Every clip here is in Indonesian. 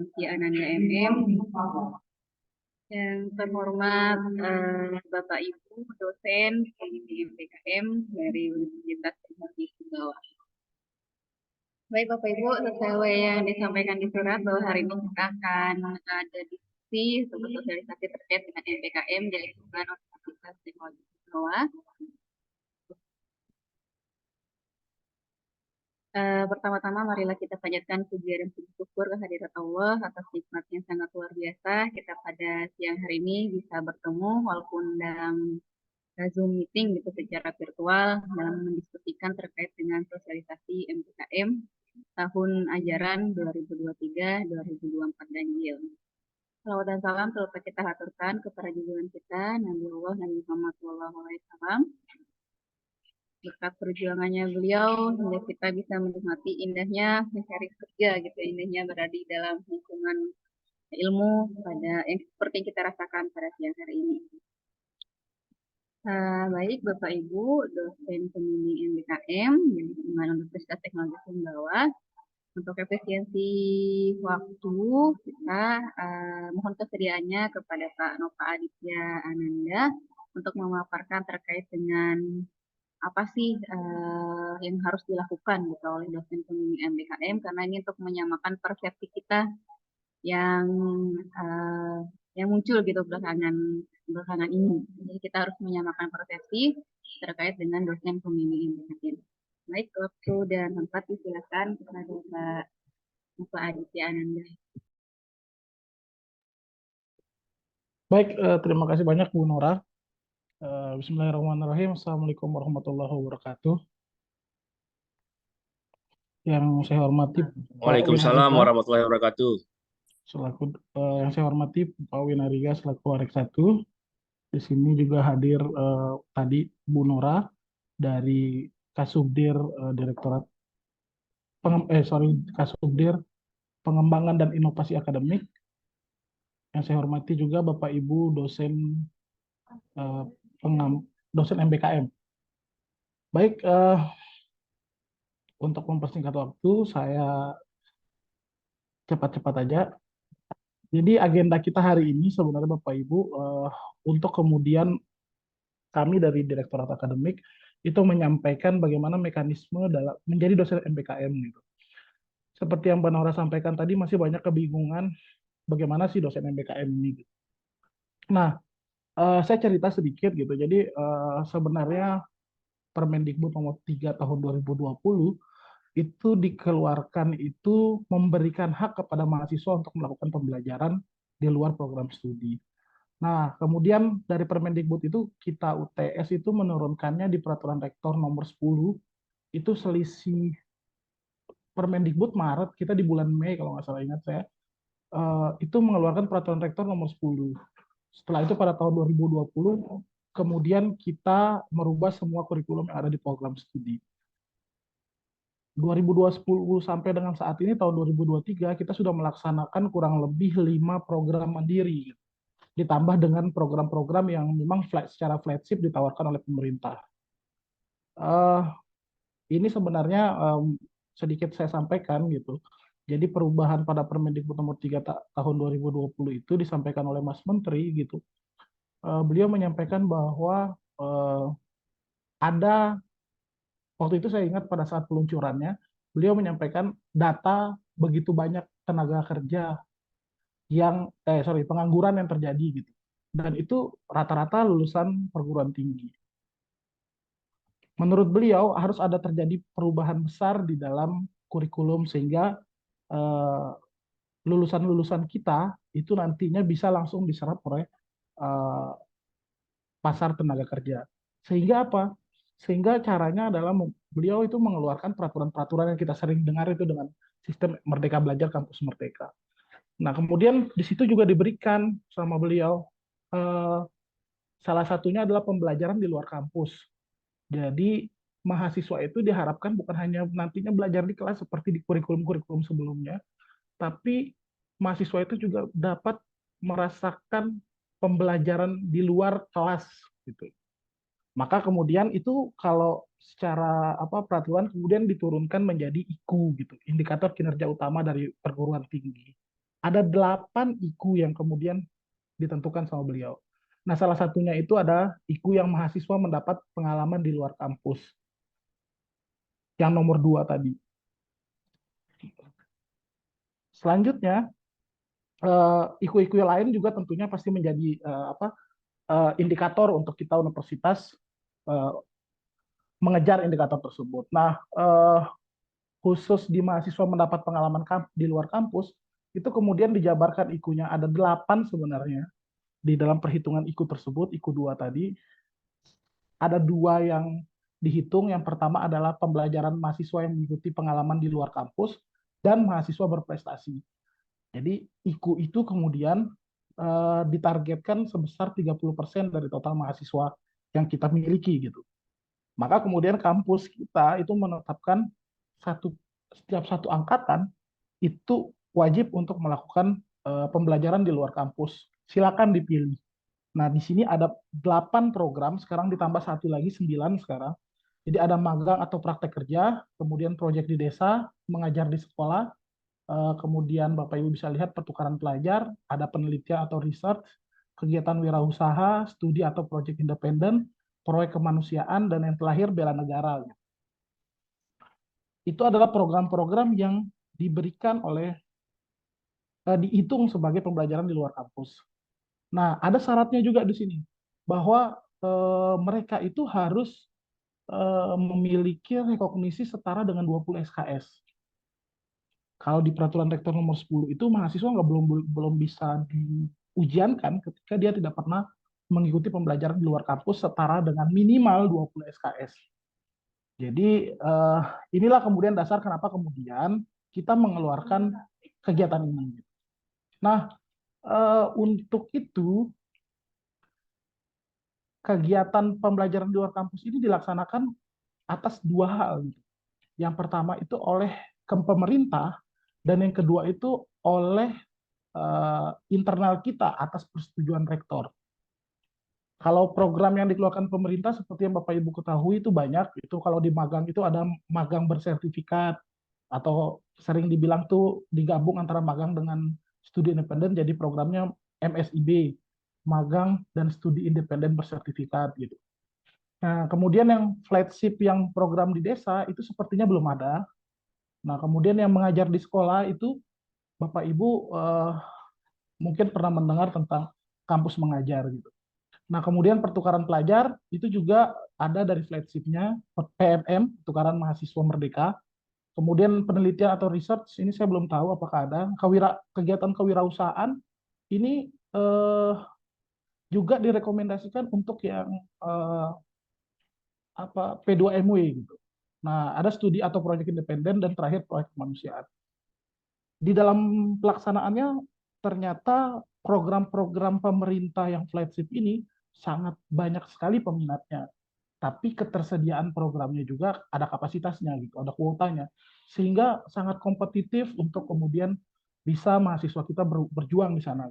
Aditya Ananda MM, yang terhormat Bapak Ibu dosen pembimbing MPKM dari Universitas Teknologi Sumbawa. Baik Bapak Ibu, sesuai yang disampaikan di surat bahwa hari ini kita akan ada diskusi untuk sosialisasi terkait dengan MPKM di lingkungan Universitas Teknologi Sumbawa. Pertama-tama marilah kita panjatkan puji dan puji syukur kehadirat Allah atas nikmat yang sangat luar biasa. Kita pada siang hari ini bisa bertemu walaupun dalam Zoom meeting gitu secara virtual dalam mendiskusikan terkait dengan sosialisasi MPKM tahun ajaran 2023-2024 ganjil. Salawat dan salam terutama kita haturkan kepada junjungan kita Nabi Allah Nabi Muhammad SAW. Berkat perjuangannya beliau hingga kita bisa menikmati indahnya mencari kerja gitu, indahnya berada di dalam lingkungan ilmu pada yang seperti yang kita rasakan pada siang hari ini. Baik Bapak Ibu dosen pembimbing MPKM di lingkungan Universitas Teknologi Sumbawa, untuk efisiensi waktu kita mohon kesediaannya kepada Pak Nova Aditya Ananda untuk memaparkan terkait dengan apa sih yang harus dilakukan gitu oleh dosen pembimbing MPKM, karena ini untuk menyamakan persepsi kita yang muncul gitu belakangan ini. Jadi kita harus menyamakan persepsi terkait dengan dosen pembimbing MPKM. Baik, waktu dan tempat disilakan kepada Pak Aditya Ananda. Baik, terima kasih banyak Bu Nora. Bismillahirrahmanirrahim. Assalamualaikum warahmatullahi wabarakatuh. Yang saya hormati Waalaikumsalam warahmatullahi wabarakatuh. Yang saya hormati Pak Winariga selaku Warek 1. Di sini juga hadir tadi Bu Nora dari Kasubdir Direktorat Kasubdir Pengembangan dan Inovasi Akademik. Yang saya hormati juga Bapak Ibu dosen dosen MPKM. Baik, untuk mempersingkat waktu, saya cepat-cepat aja. Jadi agenda kita hari ini sebenarnya Bapak Ibu, untuk kemudian kami dari Direktorat Akademik itu menyampaikan bagaimana mekanisme dalam menjadi dosen MPKM gitu. Seperti yang Mbak Nora sampaikan tadi, masih banyak kebingungan bagaimana sih dosen MPKM ini. Gitu. Nah, saya cerita sedikit gitu. Jadi sebenarnya Permendikbud nomor 3 tahun 2020 itu dikeluarkan itu memberikan hak kepada mahasiswa untuk melakukan pembelajaran di luar program studi. Nah, kemudian dari Permendikbud itu kita UTS itu menurunkannya di Peraturan Rektor nomor 10, itu selisih Permendikbud Maret, kita di bulan Mei kalau nggak salah ingat saya, itu mengeluarkan Peraturan Rektor nomor 10. Setelah itu pada tahun 2020, kemudian kita merubah semua kurikulum yang ada di program studi. 2020 sampai dengan saat ini tahun 2023 kita sudah melaksanakan kurang lebih 5 program mandiri ditambah dengan program-program yang memang secara flagship ditawarkan oleh pemerintah. Ini sebenarnya sedikit saya sampaikan gitu. Jadi perubahan pada Permendikbud nomor 3 tahun 2020 itu disampaikan oleh Mas Menteri gitu. Beliau menyampaikan bahwa ada, waktu itu saya ingat pada saat peluncurannya, beliau menyampaikan data begitu banyak tenaga kerja pengangguran yang terjadi gitu. Dan itu rata-rata lulusan perguruan tinggi. Menurut beliau harus ada terjadi perubahan besar di dalam kurikulum sehingga lulusan-lulusan kita itu nantinya bisa langsung diserap oleh pasar tenaga kerja. Sehingga apa? Sehingga caranya adalah beliau itu mengeluarkan peraturan-peraturan yang kita sering dengar itu dengan sistem Merdeka Belajar Kampus Merdeka. Nah, kemudian di situ juga diberikan sama beliau salah satunya adalah pembelajaran di luar kampus. Jadi mahasiswa itu diharapkan bukan hanya nantinya belajar di kelas seperti di kurikulum-kurikulum sebelumnya, tapi mahasiswa itu juga dapat merasakan pembelajaran di luar kelas gitu. Maka kemudian itu kalau secara peraturan kemudian diturunkan menjadi IKU gitu, indikator kinerja utama dari perguruan tinggi. ada 8 IKU yang kemudian ditentukan sama beliau. Nah, salah satunya itu ada IKU yang mahasiswa mendapat pengalaman di luar kampus. Yang nomor 2 tadi. Selanjutnya, IKU-IKU yang lain juga tentunya pasti menjadi indikator untuk kita universitas eh, mengejar indikator tersebut. Nah, khusus di mahasiswa mendapat pengalaman di luar kampus, itu kemudian dijabarkan IKU-nya ada 8 sebenarnya. Di dalam perhitungan IKU tersebut, IKU 2 tadi, ada 2 yang dihitung. Yang pertama adalah pembelajaran mahasiswa yang mengikuti pengalaman di luar kampus dan mahasiswa berprestasi. Jadi IKU itu kemudian ditargetkan sebesar 30% dari total mahasiswa yang kita miliki gitu. Maka kemudian kampus kita itu menetapkan setiap satu angkatan itu wajib untuk melakukan pembelajaran di luar kampus. Silakan dipilih. Nah, di sini ada 8 program, sekarang ditambah satu lagi, 9 sekarang. Jadi ada magang atau praktek kerja, kemudian proyek di desa, mengajar di sekolah, kemudian Bapak Ibu bisa lihat pertukaran pelajar, ada penelitian atau research, kegiatan wirausaha, studi atau proyek independen, proyek kemanusiaan, dan yang terakhir bela negara. Itu adalah program-program yang diberikan oleh, dihitung sebagai pembelajaran di luar kampus. Nah, ada syaratnya juga di sini, bahwa mereka itu harus memiliki rekognisi setara dengan 20 SKS. Kalau di peraturan rektor nomor 10 itu mahasiswa belum bisa diujiankan ketika dia tidak pernah mengikuti pembelajaran di luar kampus setara dengan minimal 20 SKS. Jadi inilah kemudian dasar kenapa kemudian kita mengeluarkan kegiatan ini. Nah, untuk itu kegiatan pembelajaran di luar kampus ini dilaksanakan atas 2 hal. Yang pertama itu oleh pemerintah, dan yang kedua itu oleh internal kita atas persetujuan rektor. Kalau program yang dikeluarkan pemerintah seperti yang Bapak Ibu ketahui itu banyak. Itu kalau di magang itu ada magang bersertifikat, atau sering dibilang tuh digabung antara magang dengan studi independen, jadi programnya MSIB, magang dan studi independen bersertifikat gitu. Nah, kemudian yang flagship yang program di desa itu sepertinya belum ada. Nah, kemudian yang mengajar di sekolah itu Bapak Ibu mungkin pernah mendengar tentang kampus mengajar gitu. Nah, kemudian pertukaran pelajar itu juga ada dari flagshipnya PMM, pertukaran mahasiswa merdeka. Kemudian penelitian atau research ini saya belum tahu apakah ada. Kegiatan kewirausahaan ini juga direkomendasikan untuk yang P2MW gitu. Nah, ada studi atau proyek independen dan terakhir proyek kemanusiaan. Di dalam pelaksanaannya ternyata program-program pemerintah yang flagship ini sangat banyak sekali peminatnya. Tapi ketersediaan programnya juga ada kapasitasnya gitu, ada kuotanya. Sehingga sangat kompetitif untuk kemudian bisa mahasiswa kita berjuang di sana.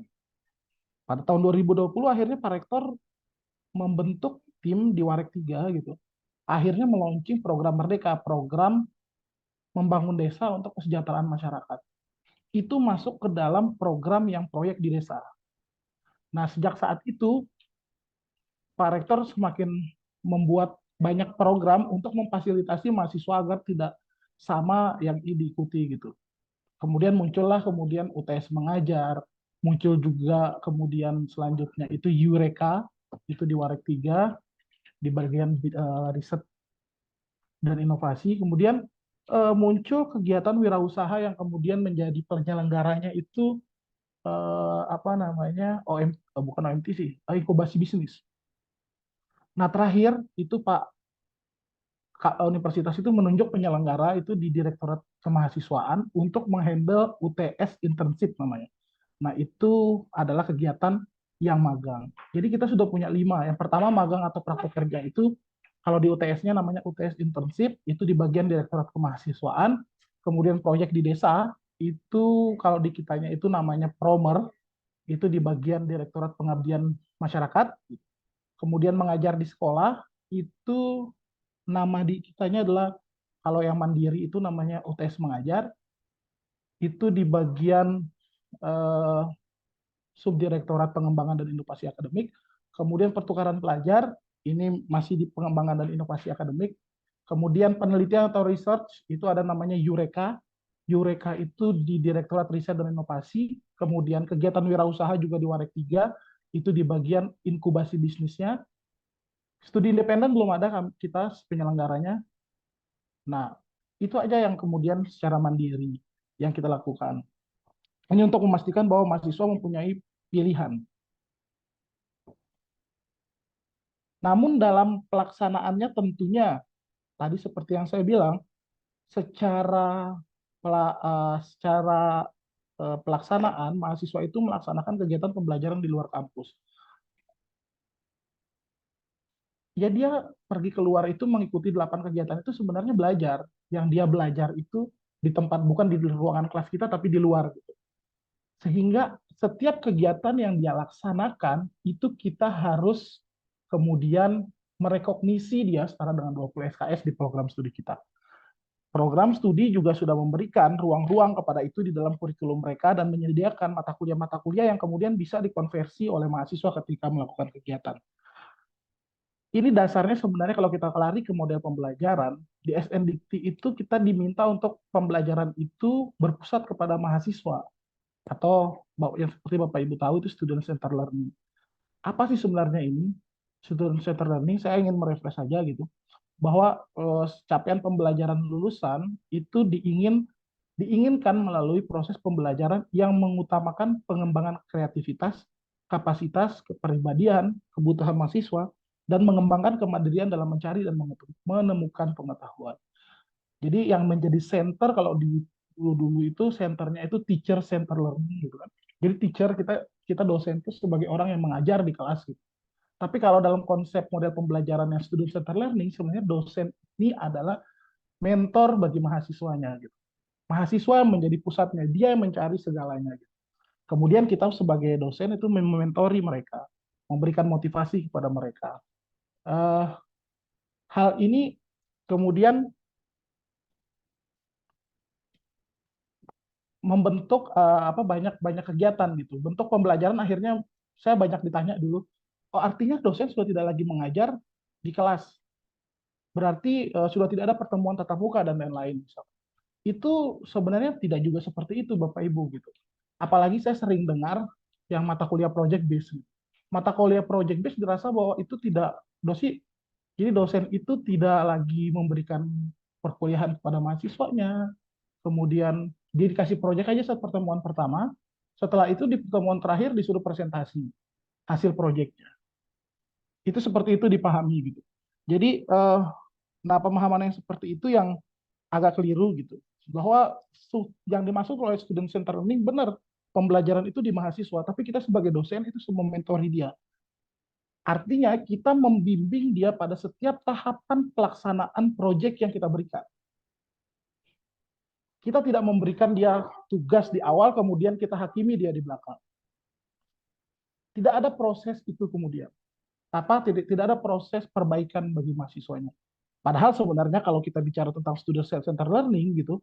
Pada tahun 2020 akhirnya Pak Rektor membentuk tim di Warek 3 gitu. Akhirnya meluncing program Merdeka, program membangun desa untuk kesejahteraan masyarakat. Itu masuk ke dalam program yang proyek di desa. Nah, sejak saat itu Pak Rektor semakin membuat banyak program untuk memfasilitasi mahasiswa agar tidak sama yang diikuti gitu. Kemudian muncullah UTS mengajar, muncul juga kemudian selanjutnya itu Eureka, itu di Warek 3, di bagian riset dan inovasi. Kemudian muncul kegiatan wirausaha yang kemudian menjadi penyelenggaranya itu bukan OMT sih, inkubasi bisnis. Nah, terakhir itu Pak Universitas itu menunjuk penyelenggara itu di Direktorat Kemahasiswaan untuk menghandle UTS internship namanya. Nah, itu adalah kegiatan yang magang. Jadi kita sudah punya 5. Yang pertama magang atau praktek kerja itu kalau di UTS-nya namanya UTS internship, itu di bagian Direktorat Kemahasiswaan. Kemudian proyek di desa itu kalau di kitanya itu namanya Promer, itu di bagian Direktorat Pengabdian Masyarakat. Kemudian mengajar di sekolah itu nama di kitanya adalah, kalau yang mandiri itu namanya UTS mengajar, itu di bagian eh, Subdirektorat Pengembangan dan Inovasi Akademik. Kemudian pertukaran pelajar, ini masih di pengembangan dan inovasi akademik. Kemudian penelitian atau research, itu ada namanya Eureka. Eureka itu di Direktorat Riset dan Inovasi. Kemudian kegiatan wirausaha juga di Warek 3, itu di bagian inkubasi bisnisnya. Studi independen belum ada kita penyelenggaranya. Nah, itu aja yang kemudian secara mandiri yang kita lakukan. Ini untuk memastikan bahwa mahasiswa mempunyai pilihan. Namun dalam pelaksanaannya tentunya, tadi seperti yang saya bilang, secara pelaksanaan, mahasiswa itu melaksanakan kegiatan pembelajaran di luar kampus. Ya dia pergi keluar itu mengikuti 8 kegiatan itu sebenarnya belajar. Yang dia belajar itu di tempat, bukan di ruangan kelas kita, tapi di luar. Gitu. Sehingga setiap kegiatan yang dia laksanakan, itu kita harus kemudian merekognisi dia setara dengan 20 SKS di program studi kita. Program studi juga sudah memberikan ruang-ruang kepada itu di dalam kurikulum mereka dan menyediakan mata kuliah yang kemudian bisa dikonversi oleh mahasiswa ketika melakukan kegiatan. Ini dasarnya sebenarnya kalau kita lari ke model pembelajaran, di SNDikti itu kita diminta untuk pembelajaran itu berpusat kepada mahasiswa. Atau yang seperti Bapak Ibu tahu itu student center learning. Apa sih sebenarnya ini? Student center learning, saya ingin merefresh saja gitu. Bahwa capaian pembelajaran lulusan itu diinginkan melalui proses pembelajaran yang mengutamakan pengembangan kreativitas, kapasitas, kepribadian, kebutuhan mahasiswa, dan mengembangkan kemandirian dalam mencari dan menemukan pengetahuan. Jadi yang menjadi center kalau di dulu itu senternya itu teacher center learning gitu kan. Jadi teacher kita dosen itu sebagai orang yang mengajar di kelas gitu. Tapi kalau dalam konsep model pembelajaran yang student center learning sebenarnya dosen ini adalah mentor bagi mahasiswanya gitu. Mahasiswa yang menjadi pusatnya, dia yang mencari segalanya gitu. Kemudian kita sebagai dosen itu mementori mereka, memberikan motivasi kepada mereka. Hal ini kemudian membentuk banyak kegiatan gitu. Bentuk pembelajaran akhirnya saya banyak ditanya dulu, oh artinya dosen sudah tidak lagi mengajar di kelas, berarti sudah tidak ada pertemuan tatap muka dan lain-lain. Itu sebenarnya tidak juga seperti itu Bapak Ibu gitu. Apalagi saya sering dengar yang mata kuliah project based. Mata kuliah project based dirasa bahwa itu tidak jadi dosen itu tidak lagi memberikan perkuliahan kepada mahasiswanya. Kemudian dia dikasih proyek aja saat pertemuan pertama. Setelah itu di pertemuan terakhir disuruh presentasi hasil proyeknya. Itu seperti itu dipahami gitu. Jadi nah pemahaman yang seperti itu yang agak keliru gitu. Bahwa yang dimaksud oleh student center learning benar pembelajaran itu di mahasiswa, tapi kita sebagai dosen itu semua mentori dia. Artinya kita membimbing dia pada setiap tahapan pelaksanaan proyek yang kita berikan. Kita tidak memberikan dia tugas di awal, kemudian kita hakimi dia di belakang. Tidak ada proses itu kemudian. Tidak ada proses perbaikan bagi mahasiswanya. Padahal sebenarnya kalau kita bicara tentang student center learning gitu,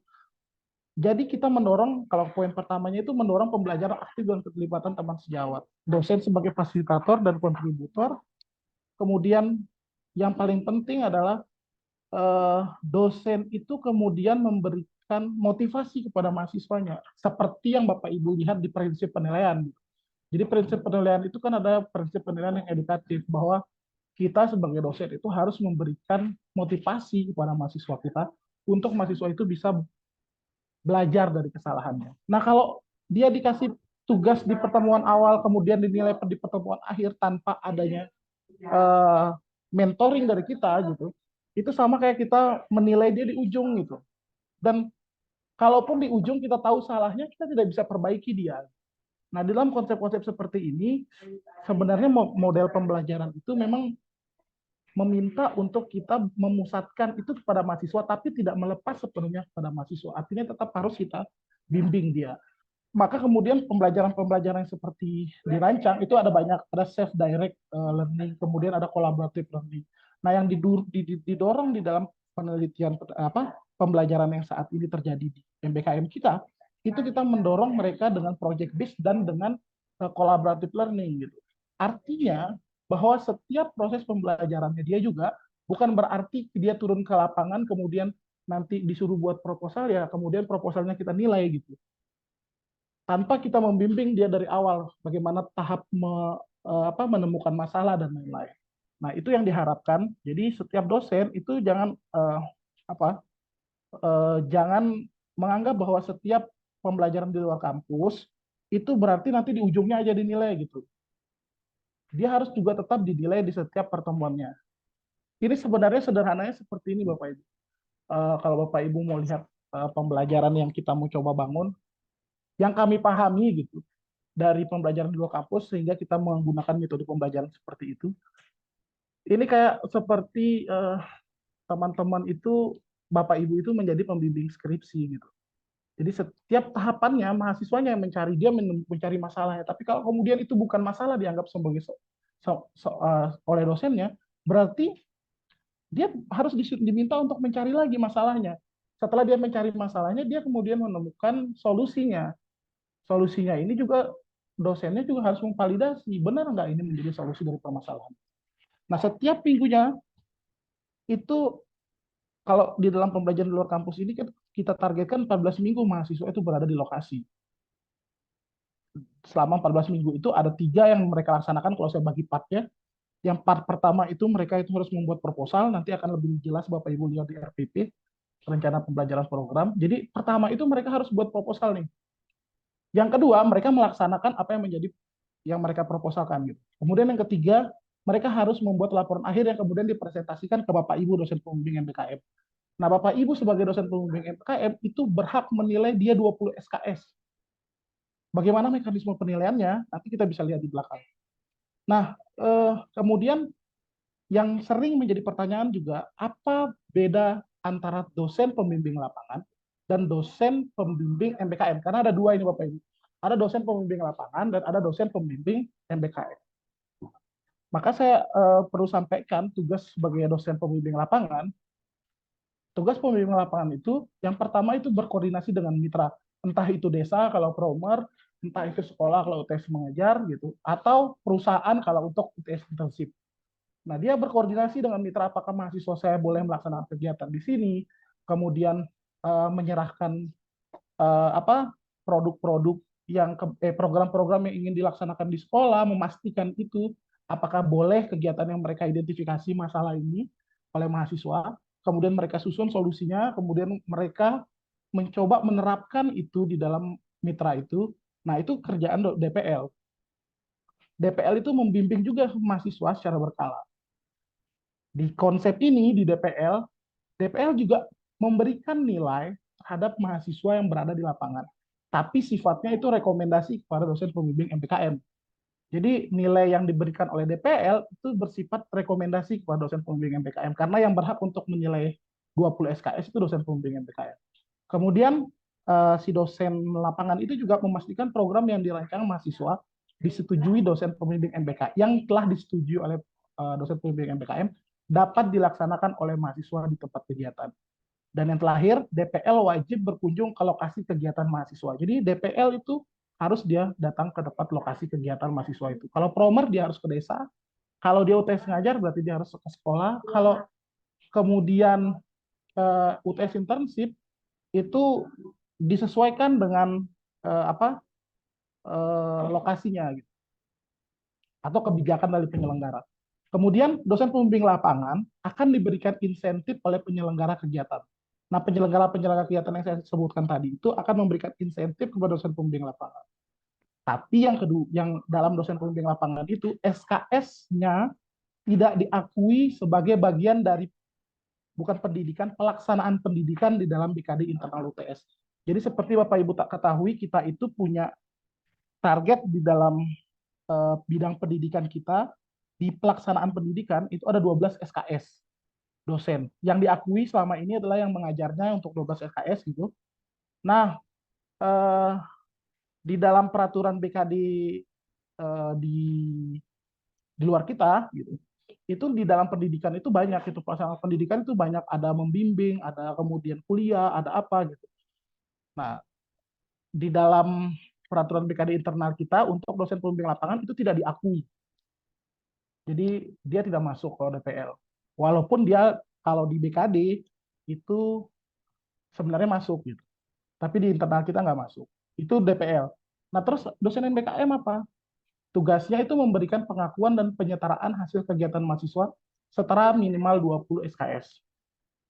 jadi kita mendorong, kalau poin pertamanya itu mendorong pembelajaran aktif dan keterlibatan teman sejawat. Dosen sebagai fasilitator dan kontributor. Kemudian yang paling penting adalah dosen itu kemudian memberikan motivasi kepada mahasiswanya. Seperti yang Bapak Ibu lihat di prinsip penilaian. Jadi prinsip penilaian itu kan ada prinsip penilaian yang edukatif, bahwa kita sebagai dosen itu harus memberikan motivasi kepada mahasiswa kita untuk mahasiswa itu bisa belajar dari kesalahannya. Nah kalau dia dikasih tugas di pertemuan awal, kemudian dinilai di pertemuan akhir tanpa adanya mentoring dari kita gitu, itu sama kayak kita menilai dia di ujung gitu. Dan kalaupun di ujung kita tahu salahnya, kita tidak bisa perbaiki dia. Nah, dalam konsep-konsep seperti ini, sebenarnya model pembelajaran itu memang meminta untuk kita memusatkan itu kepada mahasiswa, tapi tidak melepas sepenuhnya kepada mahasiswa. Artinya tetap harus kita bimbing dia. Maka kemudian pembelajaran-pembelajaran yang seperti dirancang itu ada banyak, ada self direct learning, kemudian ada collaborative learning. Nah, yang didorong di dalam penelitian pembelajaran yang saat ini terjadi di MBKM kita itu kita mendorong mereka dengan project based dan dengan collaborative learning gitu. Artinya bahwa setiap proses pembelajarannya dia juga bukan berarti dia turun ke lapangan kemudian nanti disuruh buat proposal ya kemudian proposalnya kita nilai gitu. Tanpa kita membimbing dia dari awal bagaimana tahap menemukan masalah dan lain-lain. Nah, itu yang diharapkan. Jadi setiap dosen itu jangan menganggap bahwa setiap pembelajaran di luar kampus itu berarti nanti di ujungnya aja dinilai gitu. Dia harus juga tetap dinilai di setiap pertemuannya. Ini sebenarnya sederhananya seperti ini Bapak Ibu. Kalau Bapak Ibu mau lihat pembelajaran yang kita mau coba bangun, yang kami pahami gitu dari pembelajaran di luar kampus sehingga kita menggunakan metode pembelajaran seperti itu. Ini kayak seperti teman-teman itu, Bapak Ibu itu menjadi pembimbing skripsi gitu. Jadi setiap tahapannya mahasiswanya yang mencari, dia mencari masalahnya. Tapi kalau kemudian itu bukan masalah dianggap sebagai oleh dosennya, berarti dia harus diminta untuk mencari lagi masalahnya. Setelah dia mencari masalahnya, dia kemudian menemukan solusinya. Solusinya ini juga dosennya juga harus memvalidasi benar nggak ini menjadi solusi dari permasalahan. Nah, setiap minggunya itu kalau di dalam pembelajaran di luar kampus ini kan kita targetkan 14 minggu mahasiswa itu berada di lokasi. Selama 14 minggu itu ada 3 yang mereka laksanakan kalau saya bagi partnya. Yang part pertama itu mereka itu harus membuat proposal, nanti akan lebih jelas Bapak Ibu lihat di RPP, rencana pembelajaran program. Jadi pertama itu mereka harus buat proposal nih. Yang kedua, mereka melaksanakan apa yang menjadi yang mereka proposalkan gitu. Kemudian yang ketiga, mereka harus membuat laporan akhir yang kemudian dipresentasikan ke Bapak Ibu dosen pembimbing MBKM. Nah, Bapak Ibu sebagai dosen pembimbing MBKM itu berhak menilai dia 20 SKS. Bagaimana mekanisme penilaiannya? Nanti kita bisa lihat di belakang. Nah, kemudian yang sering menjadi pertanyaan juga, apa beda antara dosen pembimbing lapangan dan dosen pembimbing MBKM? Karena ada 2 ini Bapak Ibu. Ada dosen pembimbing lapangan dan ada dosen pembimbing MBKM. Maka saya perlu sampaikan tugas sebagai dosen pembimbing lapangan. Tugas pembimbing lapangan itu yang pertama itu berkoordinasi dengan mitra. Entah itu desa kalau promer, entah itu sekolah kalau UTS mengajar gitu, atau perusahaan kalau untuk UTS intensif. Nah, dia berkoordinasi dengan mitra apakah mahasiswa saya boleh melaksanakan kegiatan di sini, kemudian menyerahkan produk-produk program-program yang ingin dilaksanakan di sekolah, memastikan itu apakah boleh kegiatan yang mereka identifikasi masalah ini oleh mahasiswa, kemudian mereka susun solusinya, kemudian mereka mencoba menerapkan itu di dalam mitra itu. Nah, itu kerjaan DPL. DPL itu membimbing juga mahasiswa secara berkala. Di konsep ini di DPL, DPL juga memberikan nilai terhadap mahasiswa yang berada di lapangan. Tapi sifatnya itu rekomendasi kepada dosen pembimbing MPKM. Jadi nilai yang diberikan oleh DPL itu bersifat rekomendasi kepada dosen pembimbing MPKM. Karena yang berhak untuk menilai 20 SKS itu dosen pembimbing MPKM. Kemudian si dosen lapangan itu juga memastikan program yang dirancang mahasiswa disetujui dosen pembimbing MPK yang telah disetujui oleh dosen pembimbing MPKM dapat dilaksanakan oleh mahasiswa di tempat kegiatan. Dan yang terakhir, DPL wajib berkunjung ke lokasi kegiatan mahasiswa. Jadi DPL itu harus dia datang ke tempat lokasi kegiatan mahasiswa itu. Kalau promer dia harus ke desa, kalau dia UTS ngajar berarti dia harus ke sekolah, kalau kemudian UTS internship itu disesuaikan dengan lokasinya gitu, atau kebijakan dari penyelenggara. Kemudian dosen pembimbing lapangan akan diberikan insentif oleh penyelenggara kegiatan. Nah, penyelenggara kegiatan yang saya sebutkan tadi itu akan memberikan insentif kepada dosen pembimbing lapangan. Tapi yang kedua, yang dalam dosen pembimbing lapangan itu SKS-nya tidak diakui sebagai bagian dari bukan pendidikan, pelaksanaan pendidikan di dalam BKD internal UTS. Jadi seperti Bapak Ibu tak ketahui, kita itu punya target di dalam bidang pendidikan kita, di pelaksanaan pendidikan itu ada 12 SKS dosen. Yang diakui selama ini adalah yang mengajarnya untuk 12 SKS gitu. Nah, di dalam peraturan BKD di luar kita gitu, itu di dalam pendidikan itu banyak, itu pelaksanaan pendidikan itu banyak, ada membimbing, ada kemudian kuliah, ada apa gitu. Nah, di dalam peraturan BKD internal kita untuk dosen pembimbing lapangan itu tidak diakui. Jadi dia tidak masuk ke DPL. Walaupun dia kalau di BKD itu sebenarnya masuk gitu. Tapi di internal kita nggak masuk. Itu DPL. Nah terus dosen MBKM apa? Tugasnya itu memberikan pengakuan dan penyetaraan hasil kegiatan mahasiswa setara minimal 20 SKS.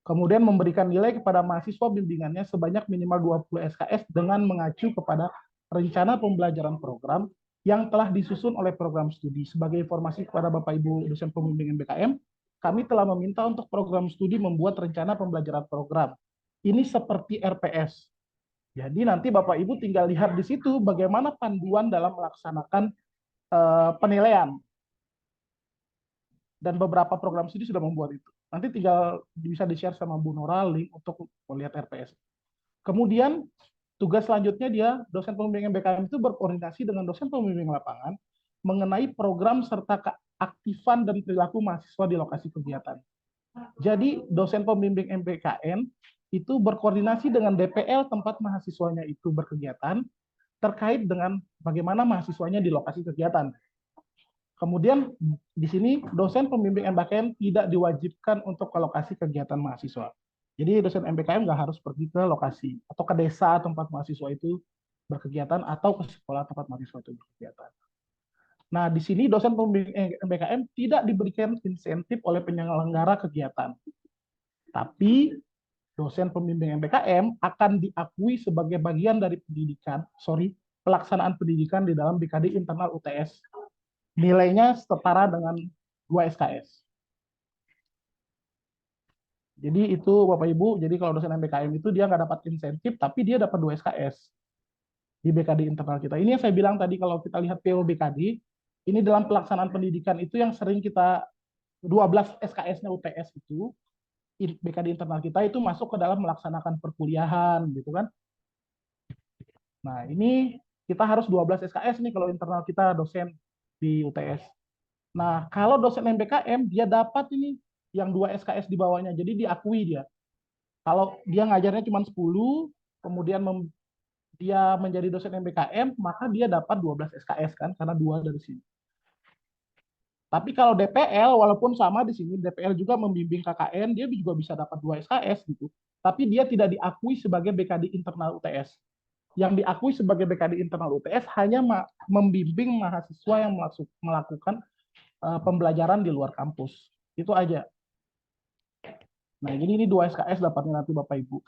Kemudian memberikan nilai kepada mahasiswa bimbingannya sebanyak minimal 20 SKS dengan mengacu kepada rencana pembelajaran program yang telah disusun oleh program studi. Sebagai informasi kepada Bapak Ibu dosen pembimbing MBKM, kami telah meminta untuk program studi membuat rencana pembelajaran program. Ini seperti RPS. Jadi nanti Bapak Ibu tinggal lihat di situ bagaimana panduan dalam melaksanakan penilaian. Dan beberapa program studi sudah membuat itu. Nanti tinggal bisa di-share sama Bu Nora link untuk melihat RPS. Kemudian tugas selanjutnya dia, dosen pembimbing MBKM itu berkoordinasi dengan dosen pembimbing lapangan mengenai program serta keaktifan dan perilaku mahasiswa di lokasi kegiatan. Jadi dosen pembimbing MBKM itu berkoordinasi dengan DPL tempat mahasiswanya itu berkegiatan terkait dengan bagaimana mahasiswanya di lokasi kegiatan. Kemudian di sini dosen pembimbing MBKM tidak diwajibkan untuk ke lokasi kegiatan mahasiswa. Jadi dosen MBKM nggak harus pergi ke lokasi atau ke desa tempat mahasiswa itu berkegiatan atau ke sekolah tempat mahasiswa itu berkegiatan. Nah, di sini dosen pembimbing MBKM tidak diberikan insentif oleh penyelenggara kegiatan. Tapi dosen pembimbing MBKM akan diakui sebagai bagian dari pelaksanaan pendidikan di dalam BKD internal UTS. Nilainya setara dengan 2 SKS. Jadi itu Bapak Ibu, jadi kalau dosen MBKM itu dia nggak dapat insentif, tapi dia dapat 2 SKS di BKD internal kita. Ini yang saya bilang tadi kalau kita lihat PO BKD, ini dalam pelaksanaan pendidikan itu yang sering kita 12 SKS-nya UTS itu, BKD internal kita itu masuk ke dalam melaksanakan perkuliahan gitu kan. Nah ini kita harus 12 SKS nih kalau internal kita dosen di UTS. Nah, kalau dosen MBKM, dia dapat ini yang 2 SKS di bawahnya, jadi diakui dia. Kalau dia ngajarnya cuma 10, kemudian dia menjadi dosen MBKM, maka dia dapat 12 SKS kan, karena 2 dari sini. Tapi kalau DPL, walaupun sama di sini, DPL juga membimbing KKN, dia juga bisa dapat 2 SKS gitu. Tapi dia tidak diakui sebagai BKD internal UTS. Yang diakui sebagai BKD internal UTS hanya membimbing mahasiswa yang melakukan pembelajaran di luar kampus. Itu aja. Nah, ini 2 SKS dapatnya nanti Bapak Ibu.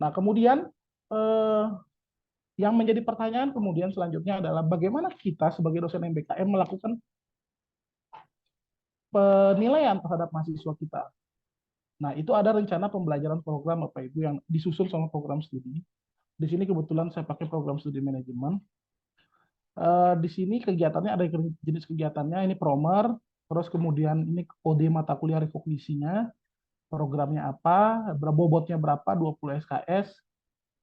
Nah, kemudian yang menjadi pertanyaan kemudian selanjutnya adalah bagaimana kita sebagai dosen MBKM melakukan penilaian terhadap mahasiswa kita. Nah, itu ada rencana pembelajaran program Bapak Ibu yang disusun sama program studi. Di sini kebetulan saya pakai program studi manajemen. Di sini kegiatannya ada jenis kegiatannya, ini promer, terus kemudian ini kode mata kuliah rekognisinya, programnya apa, bobotnya berapa, 20 SKS.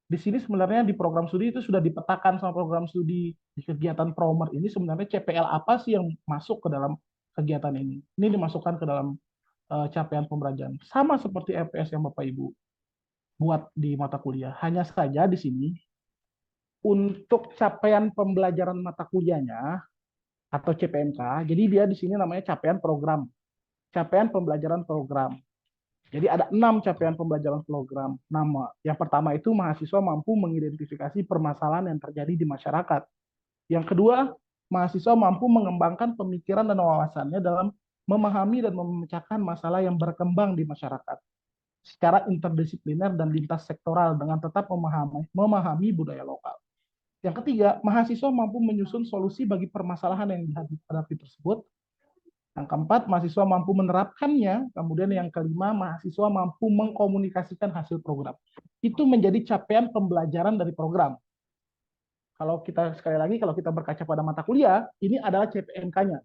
Di sini sebenarnya di program studi itu sudah dipetakan sama program studi di kegiatan promer ini sebenarnya CPL apa sih yang masuk ke dalam kegiatan ini. Ini dimasukkan ke dalam capaian pembelajaran. Sama seperti RPS yang Bapak Ibu buat di mata kuliah. Hanya saja di sini untuk capaian pembelajaran mata kuliahnya atau CPMK, jadi dia di sini namanya capaian program. Capaian pembelajaran program. Jadi ada 6 capaian pembelajaran program. Yang pertama itu mahasiswa mampu mengidentifikasi permasalahan yang terjadi di masyarakat. Yang kedua, mahasiswa mampu mengembangkan pemikiran dan wawasannya dalam memahami dan memecahkan masalah yang berkembang di masyarakat secara interdisipliner dan lintas sektoral dengan tetap memahami budaya lokal. Yang ketiga, mahasiswa mampu menyusun solusi bagi permasalahan yang dihadapi tersebut. Yang keempat, mahasiswa mampu menerapkannya. Kemudian yang kelima, mahasiswa mampu mengkomunikasikan hasil program. Itu menjadi capaian pembelajaran dari program. Kalau kita sekali lagi, kalau kita berkaca pada mata kuliah, ini adalah CPMK-nya.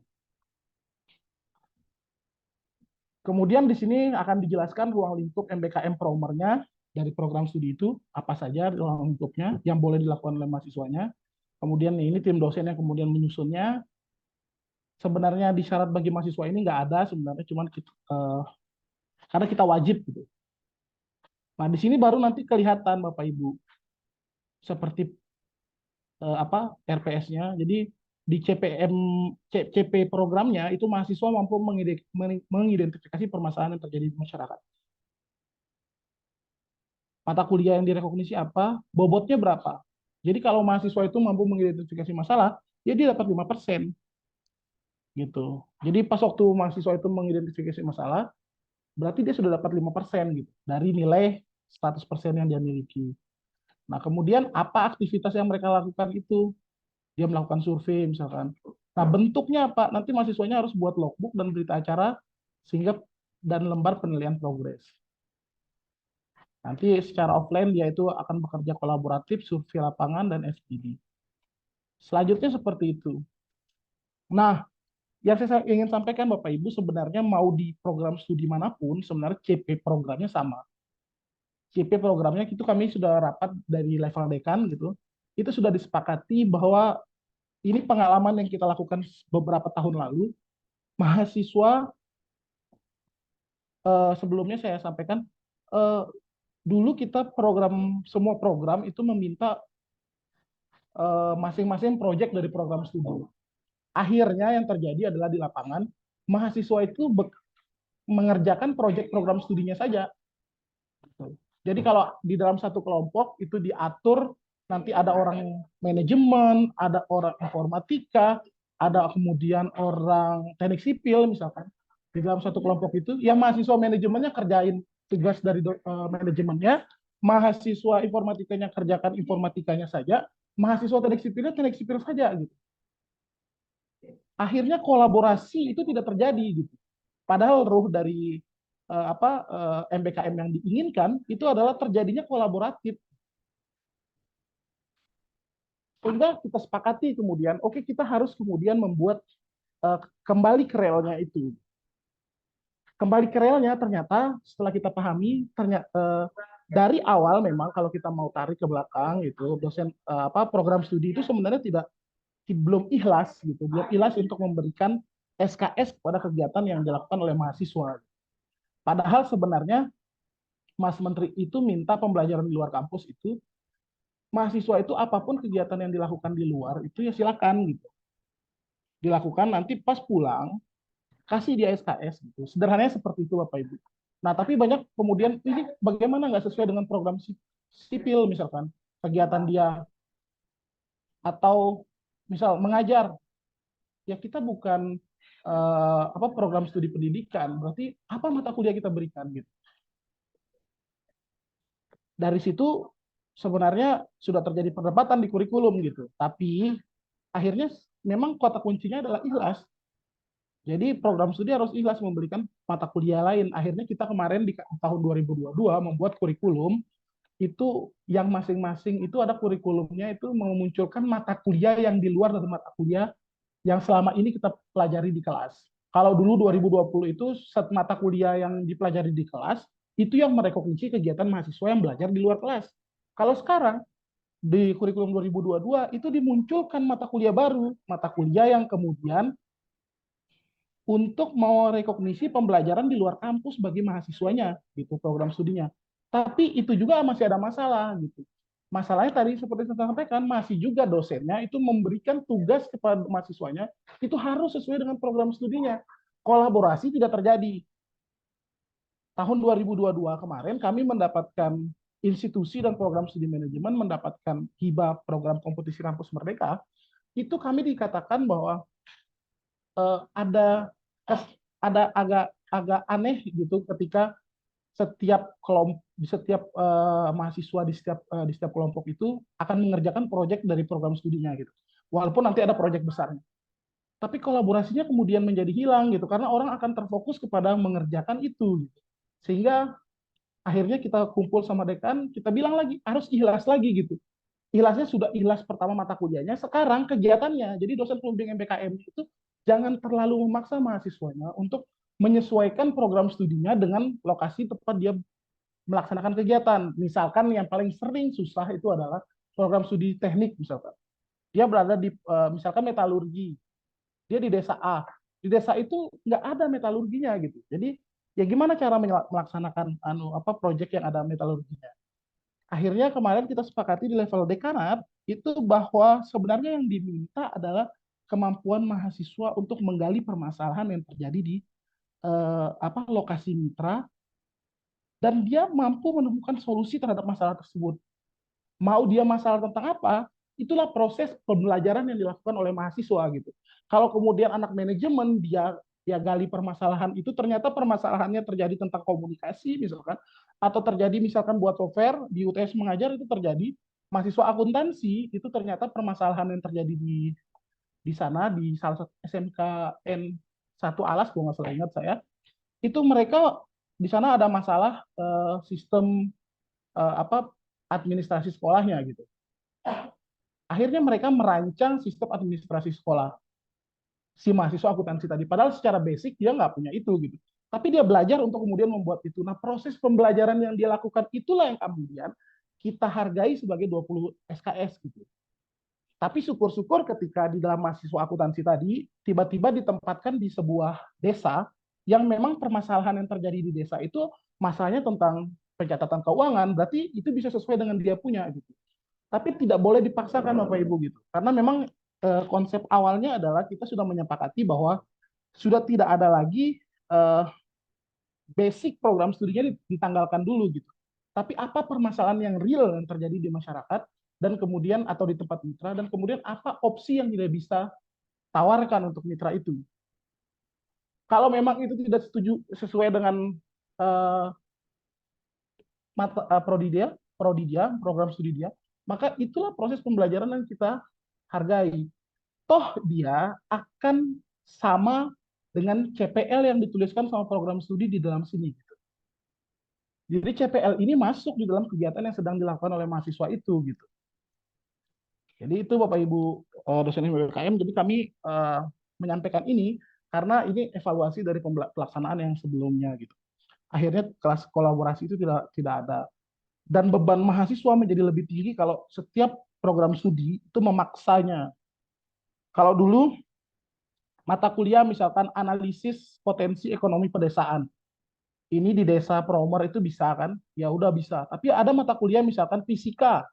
Kemudian di sini akan dijelaskan ruang lingkup MBKM Promernya dari program studi itu, apa saja ruang lingkupnya yang boleh dilakukan oleh mahasiswanya. Kemudian ini tim dosen yang kemudian menyusunnya. Sebenarnya di syarat bagi mahasiswa ini nggak ada sebenarnya, cuman karena kita wajib gitu. Nah di sini baru nanti kelihatan Bapak Ibu seperti apa RPS-nya. Jadi di CP programnya itu mahasiswa mampu mengidentifikasi permasalahan yang terjadi di masyarakat. Mata kuliah yang direkognisi apa, bobotnya berapa. Jadi kalau mahasiswa itu mampu mengidentifikasi masalah, ya dia dapat 5%. Gitu. Jadi pas waktu mahasiswa itu mengidentifikasi masalah, berarti dia sudah dapat 5% gitu dari nilai 100% yang dia miliki. Nah, kemudian apa aktivitas yang mereka lakukan itu? Dia melakukan survei misalkan. Nah, bentuknya apa? Nanti mahasiswanya harus buat logbook dan berita acara sehingga dan lembar penilaian progres. Nanti secara offline dia itu akan bekerja kolaboratif, survei lapangan, dan FGD. Selanjutnya seperti itu. Nah, yang saya ingin sampaikan Bapak Ibu sebenarnya mau di program studi manapun, sebenarnya CP programnya sama. CP programnya itu kami sudah rapat dari level dekan gitu. Itu sudah disepakati bahwa ini pengalaman yang kita lakukan beberapa tahun lalu. Mahasiswa sebelumnya saya sampaikan eh, dulu kita semua program itu meminta masing-masing proyek dari program studi. Akhirnya yang terjadi adalah di lapangan mahasiswa itu mengerjakan proyek program studinya saja. Jadi kalau di dalam satu kelompok itu diatur nanti ada orang manajemen, ada orang informatika, ada kemudian orang teknik sipil misalkan. Di dalam satu kelompok itu yang mahasiswa manajemennya kerjain tugas dari manajemennya, mahasiswa informatikanya kerjakan informatikanya saja, mahasiswa teknik sipil saja gitu. Akhirnya kolaborasi itu tidak terjadi gitu. Padahal ruh dari MBKM yang diinginkan itu adalah terjadinya kolaboratif. Sehingga kita sepakati kemudian, oke kita harus kemudian membuat kembali ke relnya itu. Kembali ke relnya ternyata setelah kita pahami ternyata dari awal memang kalau kita mau tarik ke belakang itu dosen program studi itu sebenarnya belum ikhlas gitu, belum ikhlas untuk memberikan SKS kepada kegiatan yang dilakukan oleh mahasiswa. Padahal sebenarnya Mas Menteri itu minta pembelajaran di luar kampus itu mahasiswa itu apapun kegiatan yang dilakukan di luar itu ya silakan gitu. Dilakukan nanti pas pulang kasih dia SKS gitu. Sederhananya seperti itu Bapak Ibu. Nah, tapi banyak kemudian ini bagaimana nggak sesuai dengan program sipil misalkan kegiatan dia atau misal mengajar ya kita bukan program studi pendidikan berarti apa mata kuliah kita berikan gitu. Dari situ sebenarnya sudah terjadi perdebatan di kurikulum gitu. Tapi akhirnya memang kata kuncinya adalah ikhlas. Jadi program studi harus ikhlas memberikan mata kuliah lain. Akhirnya kita kemarin di tahun 2022 membuat kurikulum itu yang masing-masing itu ada kurikulumnya itu memunculkan mata kuliah yang di luar dari mata kuliah yang selama ini kita pelajari di kelas. Kalau dulu 2020 itu mata kuliah yang dipelajari di kelas itu yang merekognisi kegiatan mahasiswa yang belajar di luar kelas. Kalau sekarang di kurikulum 2022 itu dimunculkan mata kuliah baru, mata kuliah yang kemudian untuk mau rekognisi pembelajaran di luar kampus bagi mahasiswanya gitu program studinya. Tapi itu juga masih ada masalah gitu. Masalahnya tadi seperti saya sampaikan masih juga dosennya itu memberikan tugas kepada mahasiswanya itu harus sesuai dengan program studinya. Kolaborasi tidak terjadi. Tahun 2022 kemarin kami mendapatkan institusi dan program studi manajemen mendapatkan hibah program kompetisi kampus merdeka, itu kami dikatakan bahwa ada agak aneh gitu ketika setiap mahasiswa di setiap kelompok itu akan mengerjakan proyek dari program studinya gitu. Walaupun nanti ada proyek besarnya. Tapi kolaborasinya kemudian menjadi hilang gitu karena orang akan terfokus kepada mengerjakan itu gitu. Sehingga akhirnya kita kumpul sama dekan, kita bilang lagi harus ikhlas lagi gitu. Ikhlasnya sudah ikhlas pertama mata kuliahnya, sekarang kegiatannya. Jadi dosen pembimbing MBKM itu jangan terlalu memaksa mahasiswanya untuk menyesuaikan program studinya dengan lokasi tempat dia melaksanakan kegiatan. Misalkan yang paling sering susah itu adalah program studi teknik misalkan. Dia berada di misalkan metalurgi, dia di desa A. Di desa itu nggak ada metalurginya gitu. Jadi ya gimana cara melaksanakan proyek yang ada metalurginya? akhirnya kemarin kita sepakati di level dekanat itu bahwa sebenarnya yang diminta adalah kemampuan mahasiswa untuk menggali permasalahan yang terjadi di lokasi mitra, dan dia mampu menemukan solusi terhadap masalah tersebut. Mau dia masalah tentang apa, itulah proses pembelajaran yang dilakukan oleh mahasiswa gitu. Kalau kemudian anak manajemen dia gali permasalahan itu, ternyata permasalahannya terjadi tentang komunikasi misalkan, atau terjadi misalkan buat software di UTS mengajar itu terjadi. Mahasiswa akuntansi itu ternyata permasalahan yang terjadi di sana di salah satu SMKN satu Alas, kalau nggak salah ingat saya, itu mereka di sana ada masalah sistem administrasi sekolahnya gitu. Akhirnya mereka merancang sistem administrasi sekolah si mahasiswa akuntansi tadi. Padahal secara basic dia nggak punya itu gitu. Tapi dia belajar untuk kemudian membuat itu. Nah, proses pembelajaran yang dia lakukan itulah yang kemudian kita hargai sebagai 20 SKS gitu. Tapi syukur-syukur ketika di dalam mahasiswa akuntansi tadi tiba-tiba ditempatkan di sebuah desa yang memang permasalahan yang terjadi di desa itu masalahnya tentang pencatatan keuangan, berarti itu bisa sesuai dengan dia punya gitu. Tapi tidak boleh dipaksakan Bapak Ibu gitu. Karena memang konsep awalnya adalah kita sudah menyepakati bahwa sudah tidak ada lagi basic program studinya ditanggalkan dulu gitu. Tapi apa permasalahan yang real yang terjadi di masyarakat dan kemudian atau di tempat mitra, dan kemudian apa opsi yang tidak bisa tawarkan untuk mitra itu. Kalau memang itu tidak setuju sesuai dengan uh, prodidia, program studi dia, maka itulah proses pembelajaran yang kita hargai. Toh dia akan sama dengan CPL yang dituliskan sama program studi di dalam sini. Jadi CPL ini masuk di dalam kegiatan yang sedang dilakukan oleh mahasiswa itu gitu. Jadi itu Bapak Ibu dosen BKM. Jadi kami menyampaikan ini karena ini evaluasi dari pelaksanaan yang sebelumnya gitu. Akhirnya kelas kolaborasi itu tidak ada. Dan beban mahasiswa menjadi lebih tinggi kalau setiap program studi itu memaksanya. Kalau dulu mata kuliah misalkan analisis potensi ekonomi pedesaan, ini di desa Promer itu bisa kan? Ya udah bisa. Tapi ada mata kuliah misalkan fisika,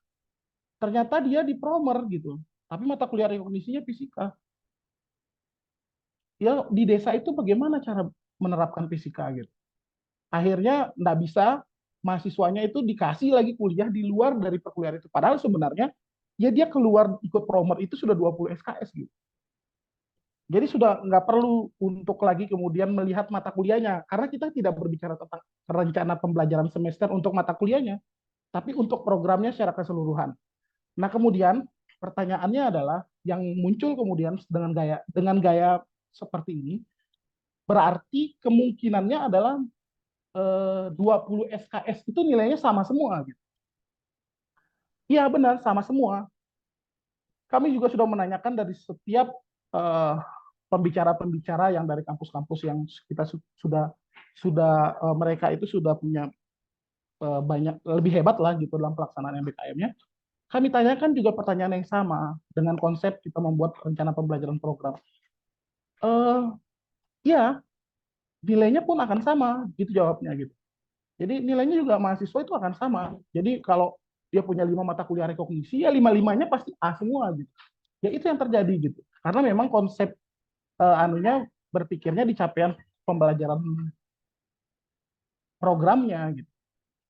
ternyata dia di Promer gitu. Tapi mata kuliah rekognisinya fisika. Ya di desa itu bagaimana cara menerapkan fisika gitu. Akhirnya nggak bisa, mahasiswanya itu dikasih lagi kuliah di luar dari perkuliahan itu. Padahal sebenarnya ya dia keluar ikut Promer itu sudah 20 SKS gitu. Jadi sudah nggak perlu untuk lagi kemudian melihat mata kuliahnya, karena kita tidak berbicara tentang rencana pembelajaran semester untuk mata kuliahnya, tapi untuk programnya secara keseluruhan. Nah kemudian pertanyaannya adalah yang muncul kemudian dengan gaya seperti ini, berarti kemungkinannya adalah 20 SKS itu nilainya sama semua gitu. Iya benar, sama semua. Kami juga sudah menanyakan dari setiap pembicara-pembicara yang dari kampus-kampus yang kita sudah mereka itu sudah punya banyak lebih hebat lah gitu dalam pelaksanaan MBKM-nya. Kami tanyakan juga pertanyaan yang sama dengan konsep kita membuat rencana pembelajaran program. Ya, nilainya pun akan sama, gitu jawabnya gitu. Jadi nilainya juga mahasiswa itu akan sama. Jadi kalau dia punya 5 mata kuliah rekognisi, ya 5-5-nya pasti A semua gitu. Ya itu yang terjadi gitu. Karena memang konsep anunya berpikirnya di capaian pembelajaran programnya gitu.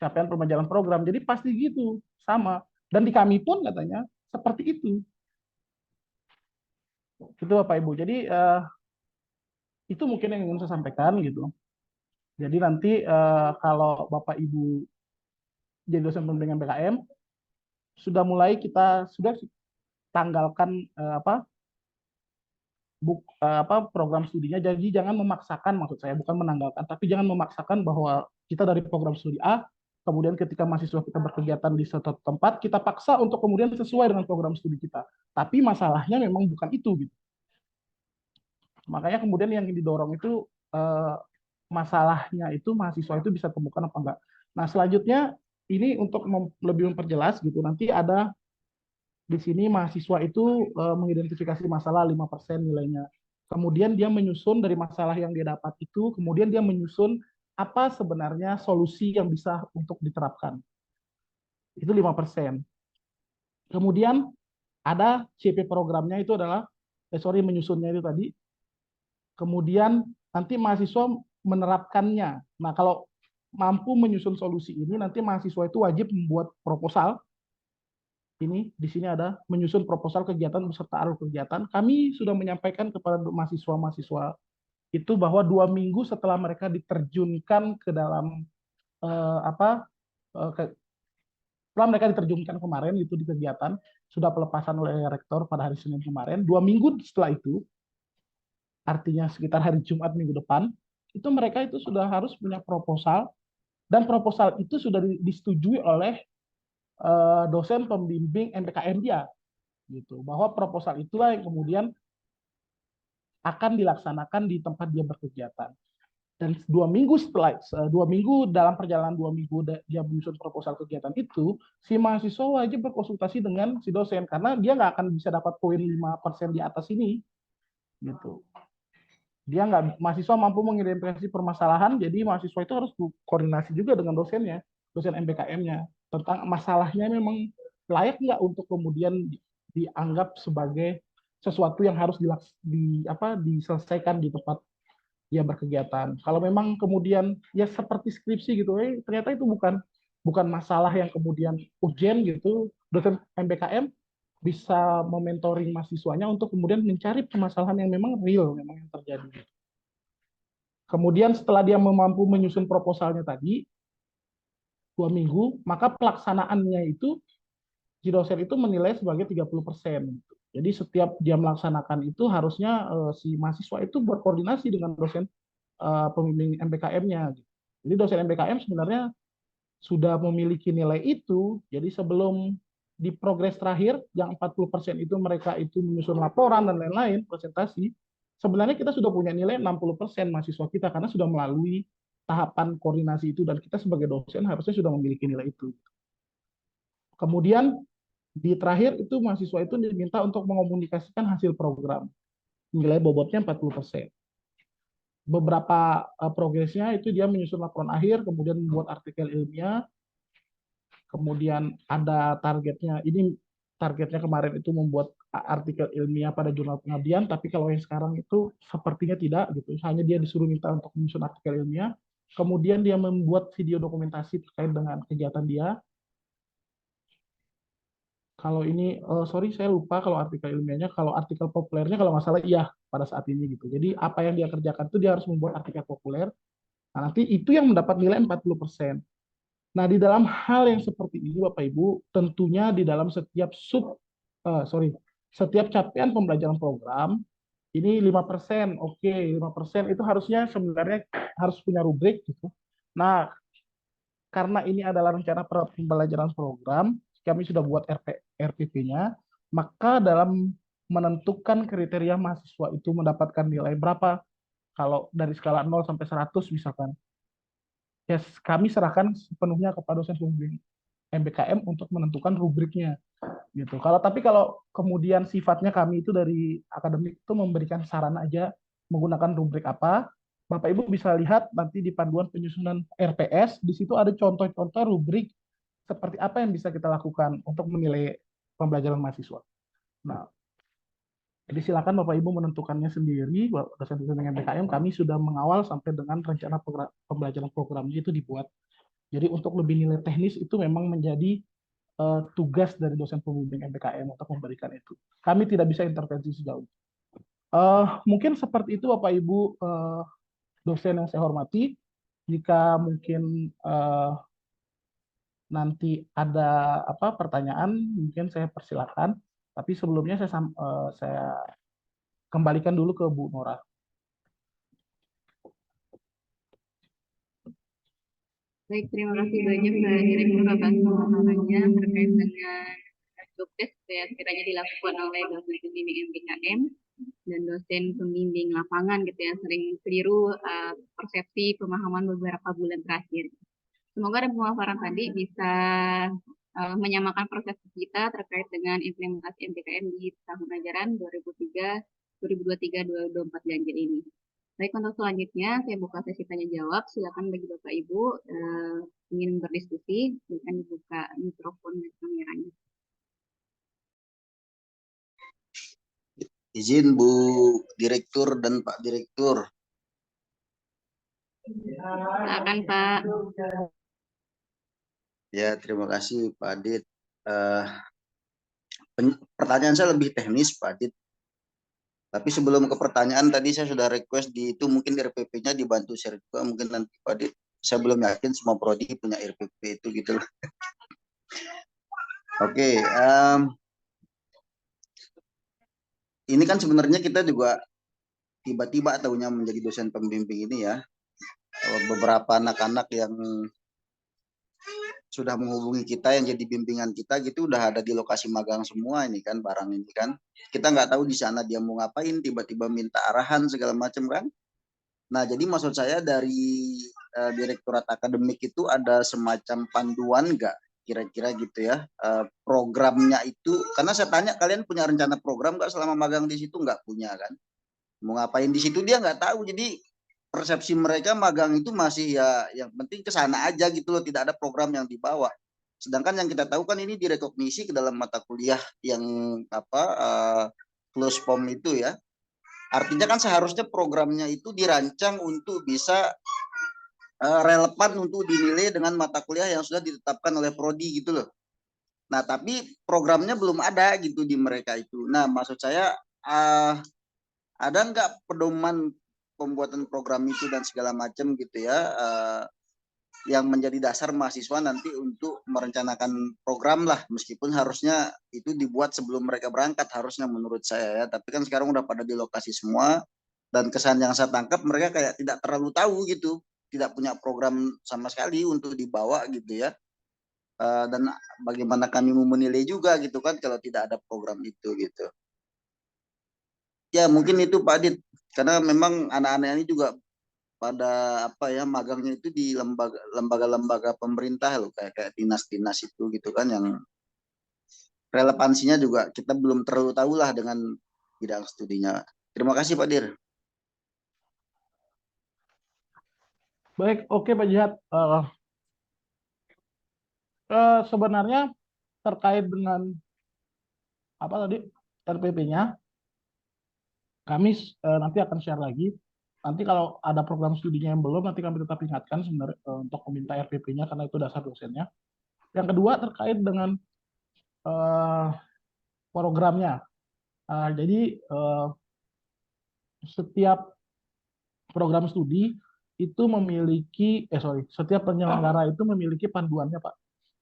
Capaian pembelajaran program. Jadi pasti gitu, sama. Dan di kami pun katanya seperti itu. Gitu Bapak Ibu. Jadi itu mungkin yang ingin saya sampaikan gitu. Jadi nanti kalau Bapak Ibu jadi dosen pembimbingan BKM, sudah mulai kita sudah tanggalkan program studinya. Jadi jangan memaksakan, maksud saya bukan menanggalkan, tapi jangan memaksakan bahwa kita dari program studi A, kemudian ketika mahasiswa kita berkegiatan di suatu tempat, kita paksa untuk kemudian sesuai dengan program studi kita. Tapi masalahnya memang bukan itu gitu. Makanya kemudian yang didorong itu masalahnya itu mahasiswa itu bisa temukan apa enggak. Nah selanjutnya ini untuk lebih memperjelas gitu, nanti ada di sini mahasiswa itu mengidentifikasi masalah 5% nilainya. Kemudian dia menyusun dari masalah yang dia dapat itu, kemudian dia menyusun apa sebenarnya solusi yang bisa untuk diterapkan. Itu 5%. Kemudian ada CP programnya itu adalah, menyusunnya itu tadi. Kemudian nanti mahasiswa menerapkannya. Nah, kalau mampu menyusun solusi ini, nanti mahasiswa itu wajib membuat proposal. Ini di sini ada menyusun proposal kegiatan beserta alur kegiatan. Kami sudah menyampaikan kepada mahasiswa-mahasiswa itu bahwa 2 minggu setelah mereka diterjunkan ke dalam setelah mereka diterjunkan kemarin itu di kegiatan sudah pelepasan oleh rektor pada hari Senin kemarin. 2 minggu setelah itu, artinya sekitar hari Jumat minggu depan, itu mereka itu sudah harus punya proposal dan proposal itu sudah disetujui oleh dosen pembimbing MPKM dia, gitu. Bahwa proposal itulah yang kemudian akan dilaksanakan di tempat dia berkegiatan. Dan 2 minggu setelah 2 minggu dalam perjalanan 2 minggu dia menyusun proposal kegiatan itu, si mahasiswa wajib berkonsultasi dengan si dosen karena dia nggak akan bisa dapat poin 5% di atas ini, gitu. Dia nggak, mahasiswa mampu mengidentifikasi permasalahan, jadi mahasiswa itu harus koordinasi juga dengan dosennya, dosen MPKM-nya, tentang masalahnya memang layak nggak untuk kemudian dianggap sebagai sesuatu yang harus diselesaikan di tempat dia berkegiatan. Kalau memang kemudian ya seperti skripsi gitu, ternyata itu bukan masalah yang kemudian urgent gitu, dosen MPKM bisa mementoring mahasiswanya untuk kemudian mencari permasalahan yang memang real, memang yang terjadi. Kemudian setelah dia mampu menyusun proposalnya tadi, 2 minggu, maka pelaksanaannya itu, si dosen itu menilai sebagai 30%. Jadi setiap dia melaksanakan itu harusnya si mahasiswa itu berkoordinasi dengan dosen pembimbing MPKM-nya. Jadi dosen MPKM sebenarnya sudah memiliki nilai itu, jadi sebelum di progres terakhir, yang 40% itu mereka itu menyusun laporan dan lain-lain, presentasi, sebenarnya kita sudah punya nilai 60% mahasiswa kita, karena sudah melalui tahapan koordinasi itu, dan kita sebagai dosen harusnya sudah memiliki nilai itu. Kemudian di terakhir itu mahasiswa itu diminta untuk mengomunikasikan hasil program, nilai bobotnya 40%. Beberapa progresnya itu dia menyusun laporan akhir, kemudian membuat artikel ilmiah, kemudian ada targetnya. Ini targetnya kemarin itu membuat artikel ilmiah pada jurnal pengabdian, tapi kalau yang sekarang itu sepertinya tidak gitu. Hanya dia disuruh minta untuk menyusun artikel ilmiah, kemudian dia membuat video dokumentasi terkait dengan kegiatan dia. Kalau ini, sorry saya lupa kalau artikel ilmiahnya, kalau artikel populernya kalau nggak salah iya pada saat ini gitu. Jadi apa yang dia kerjakan itu dia harus membuat artikel populer. Nah, nanti itu yang mendapat nilai 40%. Nah, di dalam hal yang seperti ini, Bapak Ibu, tentunya di dalam setiap capaian pembelajaran program, ini 5%, oke, 5% itu harusnya sebenarnya harus punya rubrik gitu. Nah, karena ini adalah rencana pembelajaran program, kami sudah buat RPP-nya, maka dalam menentukan kriteria mahasiswa itu mendapatkan nilai berapa, kalau dari skala 0 sampai 100 misalkan, ya kami serahkan sepenuhnya kepada dosen pembimbing MBKM untuk menentukan rubriknya gitu. Kalau kemudian sifatnya kami itu dari akademik itu memberikan saran aja menggunakan rubrik apa, Bapak Ibu bisa lihat nanti di panduan penyusunan RPS, di situ ada contoh-contoh rubrik seperti apa yang bisa kita lakukan untuk menilai pembelajaran mahasiswa. Nah, jadi silakan Bapak Ibu menentukannya sendiri. Dosen-dosen MBKM kami sudah mengawal sampai dengan rencana pembelajaran programnya itu dibuat. Jadi untuk lebih nilai teknis itu memang menjadi tugas dari dosen pembimbing MPKM untuk memberikan itu. Kami tidak bisa intervensi sejauh itu. Mungkin seperti itu Bapak Ibu dosen yang saya hormati. Jika mungkin nanti ada pertanyaan, mungkin saya persilakan. Tapi sebelumnya saya kembalikan dulu ke Bu Nora. Baik, terima kasih banyak Pak Direktur atas pemahamannya terkait dengan job desk yang sekiranya dilakukan oleh dosen pembimbing MPKM dan dosen pembimbing lapangan gitu yang sering keliru persepsi pemahaman beberapa bulan terakhir. Semoga ada pemaparan tadi bisa menyamakan proses kita terkait dengan implementasi MPKM di tahun ajaran 2023-2024 ganjil ini. Baik, untuk selanjutnya saya buka sesi tanya jawab. Silakan bagi Bapak Ibu ingin berdiskusi, silakan dibuka mikrofon dan kameranya. Izin Bu Direktur dan Pak Direktur. Silakan Pak. Ya, terima kasih Pak Adit. Pertanyaan saya lebih teknis Pak Adit. Tapi sebelum ke pertanyaan tadi saya sudah request di itu mungkin RPP-nya dibantu share juga mungkin nanti Pak Adit. Saya belum yakin semua prodi punya RPP itu gitu loh. Oke, ini kan sebenarnya kita juga tiba-tiba tahunya menjadi dosen pembimbing ini ya. Beberapa anak-anak yang sudah menghubungi kita yang jadi bimbingan kita gitu udah ada di lokasi magang semua ini kan barang ini kan. Kita nggak tahu di sana dia mau ngapain, tiba-tiba minta arahan segala macam kan. Nah, jadi maksud saya dari Direktorat Akademik itu ada semacam panduan nggak kira-kira gitu ya programnya itu, karena saya tanya kalian punya rencana program nggak selama magang di situ, nggak punya kan, mau ngapain di situ dia nggak tahu, jadi persepsi mereka magang itu masih ya yang penting ke sana aja gitu loh, tidak ada program yang dibawa. Sedangkan yang kita tahu kan ini direkognisi ke dalam mata kuliah yang close form itu ya. Artinya kan seharusnya programnya itu dirancang untuk bisa relevan untuk dinilai dengan mata kuliah yang sudah ditetapkan oleh prodi gitu loh. Nah, tapi programnya belum ada gitu di mereka itu. Nah, maksud saya ada nggak pedoman pembuatan program itu dan segala macam gitu ya, yang menjadi dasar mahasiswa nanti untuk merencanakan program lah, meskipun harusnya itu dibuat sebelum mereka berangkat harusnya menurut saya ya, tapi kan sekarang udah pada di lokasi semua, dan kesan yang saya tangkap mereka kayak tidak terlalu tahu gitu, tidak punya program sama sekali untuk dibawa gitu ya. Dan bagaimana kami mau menilai juga gitu kan kalau tidak ada program itu gitu. Ya mungkin itu Pak Adit, karena memang anak-anak ini juga pada apa ya magangnya itu di lembaga-lembaga pemerintah loh, kayak dinas-dinas itu gitu kan, yang relevansinya juga kita belum terlalu tahu lah dengan bidang studinya. Terima kasih Pak Dir. Baik, oke Pak Jihad. Sebenarnya terkait dengan apa tadi RPP-nya, kami nanti akan share lagi. Nanti kalau ada program studinya yang belum, nanti kami tetap ingatkan sebenarnya untuk meminta RPP-nya karena itu dasar dosennya. Yang kedua terkait dengan programnya. Jadi setiap program studi itu memiliki, setiap penyelenggara itu memiliki panduannya, Pak.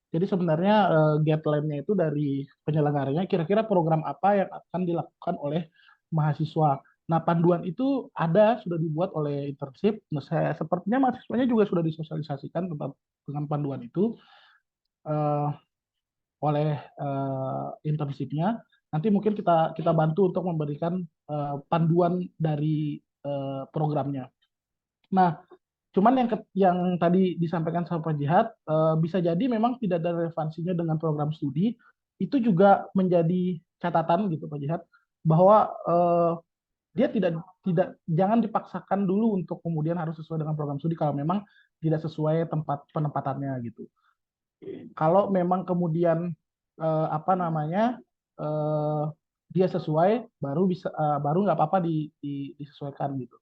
Jadi sebenarnya guideline-nya itu dari penyelenggaranya, kira-kira program apa yang akan dilakukan oleh mahasiswa. Nah, panduan itu ada, sudah dibuat oleh internship. Nah, sepertinya mahasiswanya juga sudah disosialisasikan tentang dengan panduan itu oleh internshipnya. Nanti mungkin kita bantu untuk memberikan panduan dari programnya. Nah, cuman yang tadi disampaikan sama Pak Jihad, bisa jadi memang tidak ada relevansinya dengan program studi, itu juga menjadi catatan gitu Pak Jihad, bahwa dia tidak jangan dipaksakan dulu untuk kemudian harus sesuai dengan program studi kalau memang tidak sesuai tempat penempatannya gitu. Kalau memang kemudian apa namanya dia sesuai, baru nggak apa-apa disesuaikan gitu.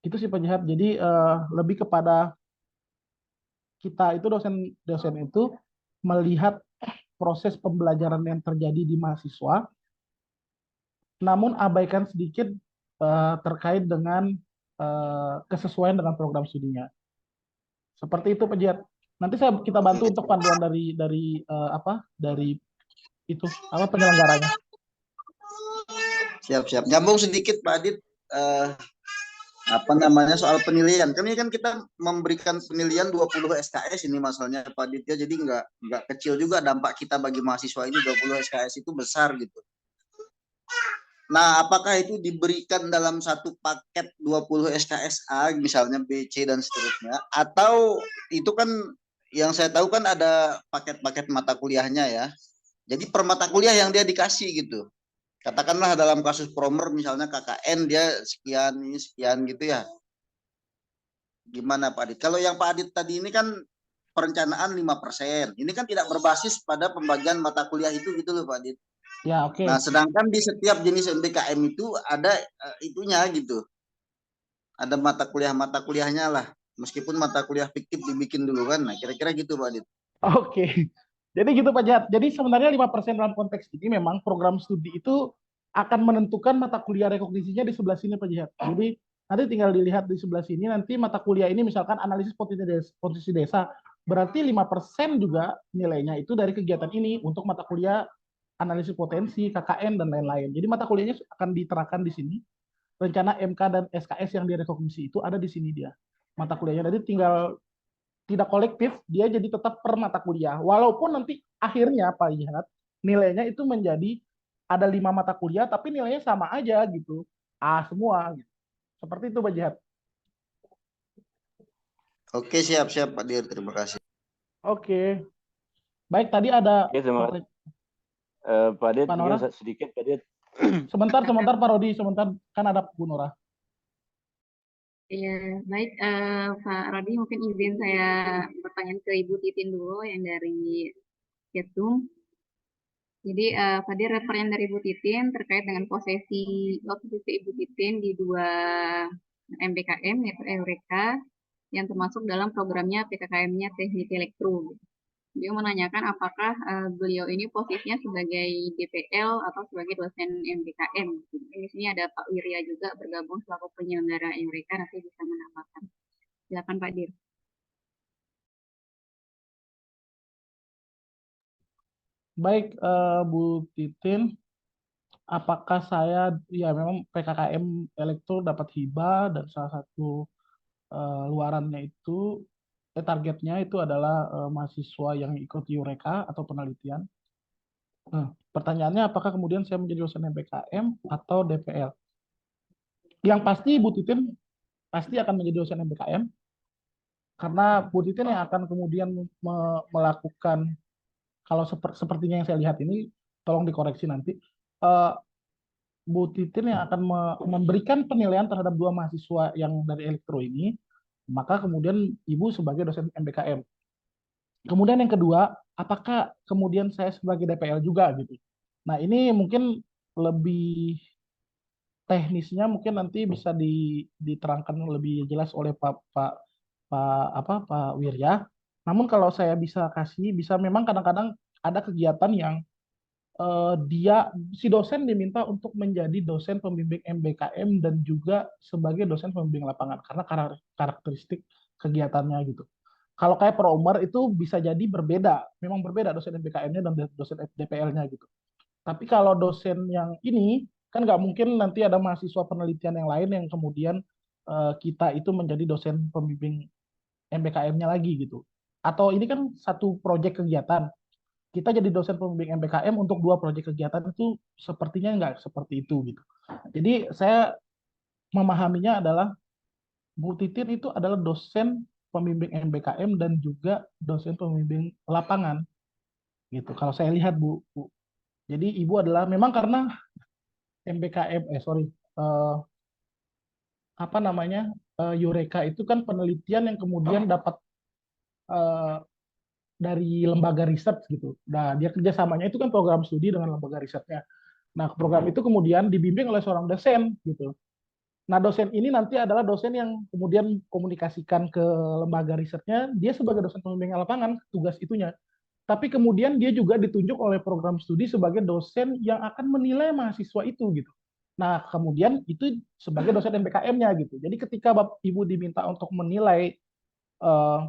Itu sih Pak Jihad. Jadi lebih kepada kita itu dosen itu melihat proses pembelajaran yang terjadi di mahasiswa, namun abaikan sedikit terkait dengan kesesuaian dengan program studinya. Seperti itu Pak Jihad. Nanti kita bantu untuk panduan dari itu penyelenggaranya. Siap-siap. Nyambung sedikit Pak Adit, apa namanya soal penilaian. Kan ini kan kita memberikan penilaian 20 SKS ini masalahnya Pak Adit ya. Jadi nggak kecil juga dampak kita bagi mahasiswa ini, 20 SKS itu besar gitu. Nah, apakah itu diberikan dalam satu paket 20 SKS A misalnya B, C dan seterusnya, atau itu kan yang saya tahu kan ada paket-paket mata kuliahnya ya. Jadi per mata kuliah yang dia dikasih gitu. Katakanlah dalam kasus promer misalnya KKN dia sekian, ini sekian gitu ya. Gimana Pak Adit? Kalau yang Pak Adit tadi ini kan perencanaan 5%. Ini kan tidak berbasis pada pembagian mata kuliah itu gitu loh Pak Adit. Ya, oke. Nah, sedangkan di setiap jenis MBKM itu ada itunya gitu. Ada mata kuliahnya lah. Meskipun mata kuliah fiktif dibikin dulu kan. Nah, kira-kira gitu Pak Adit. Oke. Jadi gitu Pak Jahat. Jadi sebenarnya 5% dalam konteks ini memang program studi itu akan menentukan mata kuliah rekognisinya di sebelah sini Pak Jahat. Jadi nanti tinggal dilihat di sebelah sini, nanti mata kuliah ini misalkan analisis potensi desa. Berarti 5% juga nilainya itu dari kegiatan ini untuk mata kuliah analisis potensi, KKN, dan lain-lain. Jadi mata kuliahnya akan diterapkan di sini. Rencana MK dan SKS yang direkognisi itu ada di sini dia. Mata kuliahnya. Jadi tinggal tidak kolektif, dia jadi tetap per mata kuliah. Walaupun nanti akhirnya Pak lihat nilainya itu menjadi ada 5 mata kuliah, tapi nilainya sama aja gitu. A semua. Gitu. Seperti itu Pak Jihat. Oke, siap-siap Pak Dir. Terima kasih. Oke. Baik, tadi ada Oke, terima kasih. Pak Dit, mungkin sedikit Pak Dit. Sebentar Pak Rodi, sebentar kan ada Bu Nora. Iya, baik Pak Rodi, mungkin izin saya pertanyaan ke Ibu Titin dulu yang dari Ketum. Jadi tadi referen dari Ibu Titin terkait dengan posisi Ibu Titin di 2 MBKM yaitu Eureka yang termasuk dalam programnya PKKM-nya Teknik Elektro. Dia menanyakan apakah beliau ini posisinya sebagai DPL atau sebagai dosen MBKM. Di sini ada Pak Wirya juga bergabung selaku penyelenggara Eureka, nanti bisa menambahkan. Silakan Pak Dir. Baik, Bu Titin, apakah saya, ya memang PKKM Elektro dapat hibah dan salah satu luarannya itu targetnya itu adalah mahasiswa yang ikut Eureka atau penelitian. Nah, pertanyaannya apakah kemudian saya menjadi dosen MBKM atau DPL? Yang pasti Bu Titin pasti akan menjadi dosen MBKM karena Bu Titin yang akan kemudian melakukan, kalau sepertinya yang saya lihat ini, tolong dikoreksi nanti, Bu Titin yang akan memberikan penilaian terhadap 2 mahasiswa yang dari elektro ini, maka kemudian Ibu sebagai dosen MBKM. Kemudian yang kedua, apakah kemudian saya sebagai DPL juga gitu. Nah, ini mungkin lebih teknisnya mungkin nanti bisa diterangkan lebih jelas oleh Pak Wirya. Namun kalau saya bisa kasih, bisa memang kadang-kadang ada kegiatan yang si dosen diminta untuk menjadi dosen pembimbing MBKM dan juga sebagai dosen pembimbing lapangan karena karakteristik kegiatannya gitu. Kalau kayak Promer itu bisa jadi berbeda, memang berbeda dosen MBKM-nya dan dosen DPL-nya gitu. Tapi kalau dosen yang ini kan nggak mungkin nanti ada mahasiswa penelitian yang lain yang kemudian kita itu menjadi dosen pembimbing MBKM-nya lagi gitu. Atau ini kan satu proyek kegiatan, kita jadi dosen pembimbing MBKM untuk 2 proyek kegiatan itu sepertinya nggak seperti itu gitu. Jadi saya memahaminya adalah Bu Titin itu adalah dosen pembimbing MBKM dan juga dosen pembimbing lapangan gitu. Kalau saya lihat Bu. Jadi Ibu adalah memang karena MBKM apa namanya Eureka itu kan penelitian yang kemudian dapat dari lembaga riset gitu. Nah, dia kerjasamanya itu kan program studi dengan lembaga risetnya. Nah, program itu kemudian dibimbing oleh seorang dosen gitu. Nah, dosen ini nanti adalah dosen yang kemudian komunikasikan ke lembaga risetnya, dia sebagai dosen pembimbing lapangan, tugas itunya. Tapi kemudian dia juga ditunjuk oleh program studi sebagai dosen yang akan menilai mahasiswa itu gitu. Nah, kemudian itu sebagai dosen MBKM-nya gitu. Jadi ketika Bapak Ibu diminta untuk menilai eh,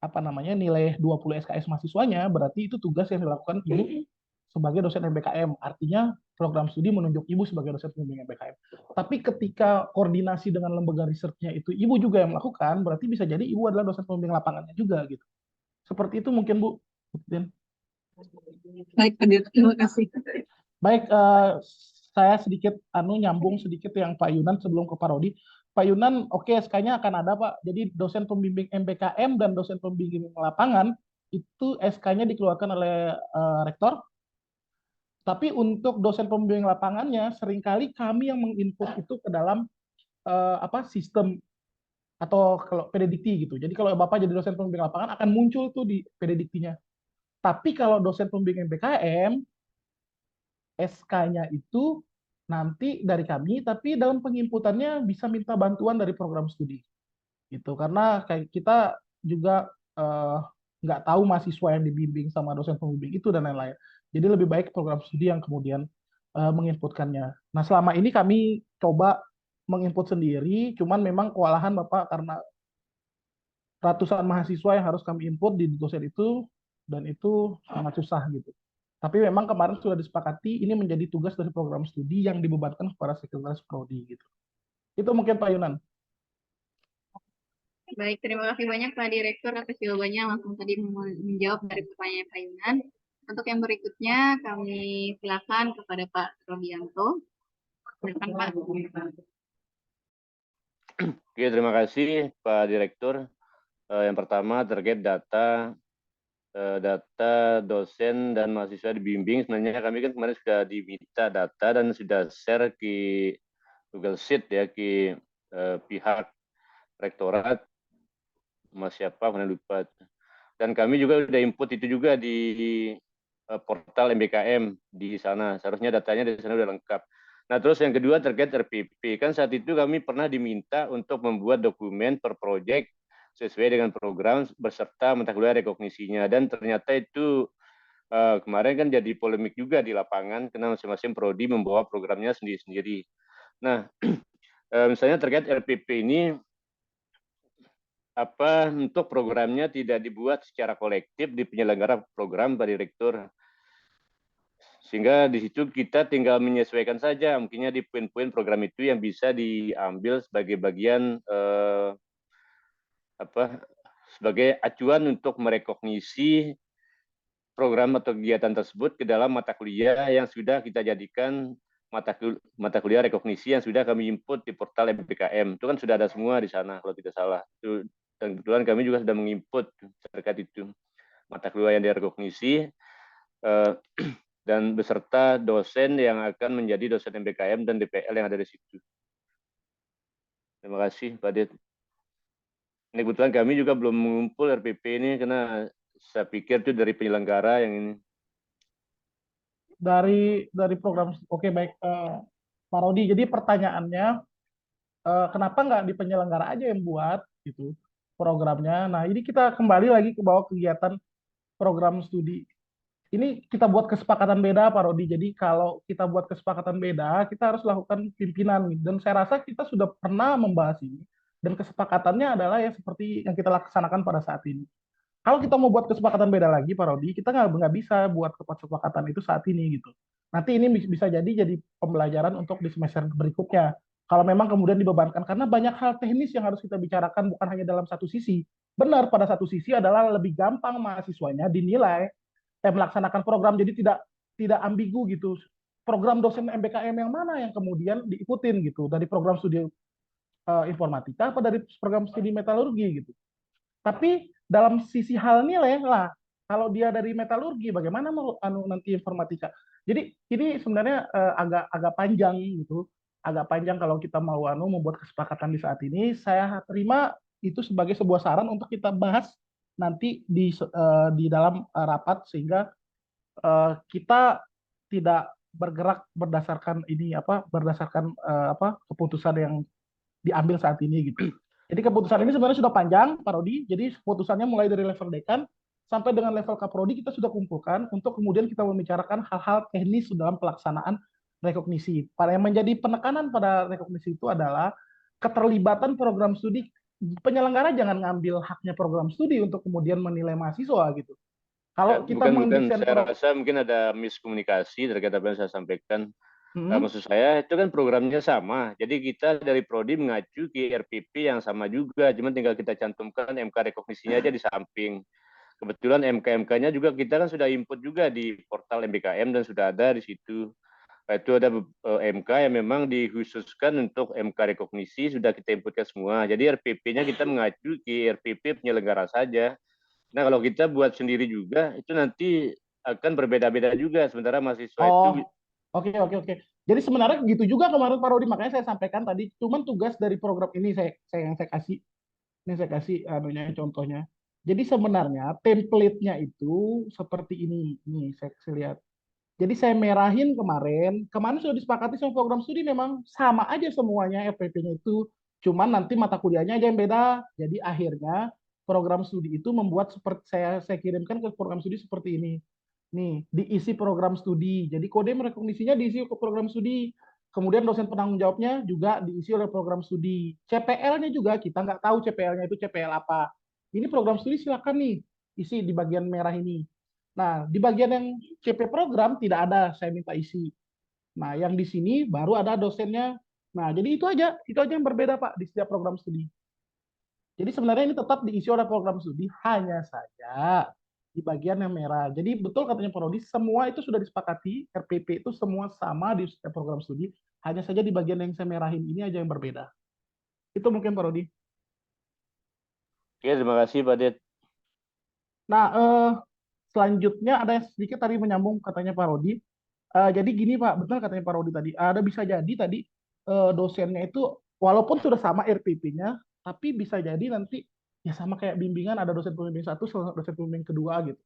apa namanya nilai 20 SKS mahasiswanya, berarti itu tugas yang dilakukan Ibu sebagai dosen MBKM. Artinya program studi menunjuk Ibu sebagai dosen pembimbing MBKM. Tapi ketika koordinasi dengan lembaga risetnya itu Ibu juga yang melakukan, berarti bisa jadi Ibu adalah dosen pembimbing lapangannya juga gitu. Seperti itu mungkin Bu. Baik, Pak Dir. Terima kasih. Baik, saya sedikit nyambung sedikit yang Pak Yunan sebelum ke Pak Rodi. Pak Yunan, oke, SK-nya akan ada Pak. Jadi dosen pembimbing MBKM dan dosen pembimbing lapangan itu SK-nya dikeluarkan oleh rektor. Tapi untuk dosen pembimbing lapangannya seringkali kami yang menginput itu ke dalam sistem atau kalau PDDikti gitu. Jadi kalau Bapak jadi dosen pembimbing lapangan akan muncul tuh di PDDiktinya. Tapi kalau dosen pembimbing MBKM, SK-nya itu nanti dari kami, tapi dalam penginputannya bisa minta bantuan dari program studi gitu. Karena kayak kita juga eh, nggak tahu mahasiswa yang dibimbing sama dosen pembimbing itu dan lain-lain. Jadi lebih baik program studi yang kemudian menginputkannya. Nah, selama ini kami coba menginput sendiri, cuman memang kewalahan Bapak karena ratusan mahasiswa yang harus kami input di dosen itu, dan itu sangat susah gitu. Tapi memang kemarin sudah disepakati ini menjadi tugas dari program studi yang dibebankan kepada sekretaris prodi gitu. Itu mungkin Pak Yunan. Baik, terima kasih banyak Pak Direktur atas jawabannya langsung tadi menjawab dari pertanyaan Pak Yunan. Untuk yang berikutnya kami silakan kepada Pak Robianto. Silakan Pak. Oke, terima kasih Pak Direktur. Yang pertama terkait data dosen dan mahasiswa dibimbing. Sebenarnya kami kan kemarin sudah diminta data dan sudah share ke Google Sheet ya ke pihak rektorat, mas siapa pernah lupa. Dan kami juga sudah input itu juga di portal MBKM di sana. Seharusnya datanya di sana sudah lengkap. Nah, terus yang kedua terkait RPP. Kan saat itu kami pernah diminta untuk membuat dokumen per proyek sesuai dengan program beserta mata kuliah rekognisinya. Dan ternyata itu kemarin kan jadi polemik juga di lapangan karena masing-masing prodi membawa programnya sendiri-sendiri. Nah, misalnya terkait RPP ini untuk programnya tidak dibuat secara kolektif di penyelenggara program Pak Direktur. Sehingga di situ kita tinggal menyesuaikan saja mungkinnya di poin-poin program itu yang bisa diambil sebagai bagian sebagai acuan untuk merekognisi program atau kegiatan tersebut ke dalam mata kuliah yang sudah kita jadikan mata kuliah rekognisi yang sudah kami input di portal MBKM. Itu kan sudah ada semua di sana kalau tidak salah. Dan kebetulan kami juga sudah menginput terkait itu mata kuliah yang direkognisi dan beserta dosen yang akan menjadi dosen MBKM dan DPL yang ada di situ. Terima kasih Pak Dit. Ini kebetulan kami juga belum mengumpul RPP ini karena saya pikir itu dari penyelenggara yang ini. Dari program, oke baik Pak Rodi. Jadi pertanyaannya, kenapa nggak di penyelenggara aja yang buat gitu programnya? Nah, ini kita kembali lagi ke bawah kegiatan program studi. Ini kita buat kesepakatan beda, Pak Rodi. Jadi kalau kita buat kesepakatan beda, kita harus lakukan pimpinan. Dan saya rasa kita sudah pernah membahas ini. Dan kesepakatannya adalah ya seperti yang kita laksanakan pada saat ini. Kalau kita mau buat kesepakatan beda lagi, Pak Rodi, kita nggak bisa buat kesepakatan itu saat ini gitu. Nanti ini bisa jadi pembelajaran untuk di semester berikutnya. Kalau memang kemudian dibebankan, karena banyak hal teknis yang harus kita bicarakan bukan hanya dalam satu sisi. Benar, pada satu sisi adalah lebih gampang mahasiswanya dinilai melaksanakan program, jadi tidak ambigu gitu. Program dosen MBKM yang mana yang kemudian diikutin gitu, dari program studi informatika apa dari program studi metalurgi gitu. Tapi dalam sisi hal nilai lah, kalau dia dari metalurgi, bagaimana mau nanti informatika? Jadi ini sebenarnya agak panjang gitu, agak panjang kalau kita mau membuat kesepakatan di saat ini. Saya terima itu sebagai sebuah saran untuk kita bahas nanti di dalam rapat sehingga kita tidak bergerak berdasarkan keputusan yang diambil saat ini gitu. Jadi keputusan ini sebenarnya sudah panjang, Pak Rodi. Jadi keputusannya mulai dari level dekan sampai dengan level kaprodi kita sudah kumpulkan untuk kemudian kita membicarakan hal-hal teknis dalam pelaksanaan rekognisi. Yang menjadi penekanan pada rekognisi itu adalah keterlibatan program studi. Penyelenggara jangan ngambil haknya program studi untuk kemudian menilai mahasiswa gitu. Kalau kita bukan, saya rasa mungkin ada miskomunikasi terkait apa yang saya sampaikan. Maksud saya itu kan programnya sama. Jadi kita dari prodi mengacu ke RPP yang sama juga. Cuma tinggal kita cantumkan MK rekognisinya aja di samping. Kebetulan MK-MK-nya juga kita kan sudah input juga di portal MBKM dan sudah ada di situ. Itu ada MK yang memang dikhususkan untuk MK rekognisi sudah kita inputkan semua. Jadi RPP-nya kita mengacu ke RPP penyelenggara saja. Nah, kalau kita buat sendiri juga, itu nanti akan berbeda-beda juga. Sementara mahasiswa itu... Oke. Jadi sebenarnya gitu juga kemarin Pak Rodi, makanya saya sampaikan tadi, cuman tugas dari program ini yang saya kasih Ini saya kasih contohnya. Jadi sebenarnya template-nya itu seperti ini. Nih, saya lihat. Jadi saya merahin kemarin sudah disepakati sama program studi memang sama aja semuanya FPP-nya itu, cuman nanti mata kuliahnya aja yang beda. Jadi akhirnya program studi itu membuat seperti saya kirimkan ke program studi seperti ini. Nih, diisi program studi. Jadi kode rekognisinya diisi ke program studi. Kemudian dosen penanggung jawabnya juga diisi oleh program studi. CPL-nya juga kita nggak tahu CPL-nya itu CPL apa. Ini program studi silakan nih isi di bagian merah ini. Nah, di bagian yang CP program tidak ada saya minta isi. Nah, yang di sini baru ada dosennya. Nah, jadi itu aja yang berbeda Pak di setiap program studi. Jadi sebenarnya ini tetap diisi oleh program studi, hanya saja di bagian yang merah. Jadi betul katanya Pak Rodi, semua itu sudah disepakati, RPP itu semua sama di setiap program studi, hanya saja di bagian yang saya merahin ini aja yang berbeda. Itu mungkin Pak Rodi. Oke, terima kasih Pak Dit. Nah, selanjutnya ada yang sedikit tadi menyambung katanya Pak Rodi. Jadi gini Pak, betul katanya Pak Rodi tadi. Ada bisa jadi tadi dosennya itu walaupun sudah sama RPP-nya, tapi bisa jadi nanti ya sama kayak bimbingan ada dosen pembimbing satu, dosen pembimbing kedua gitu.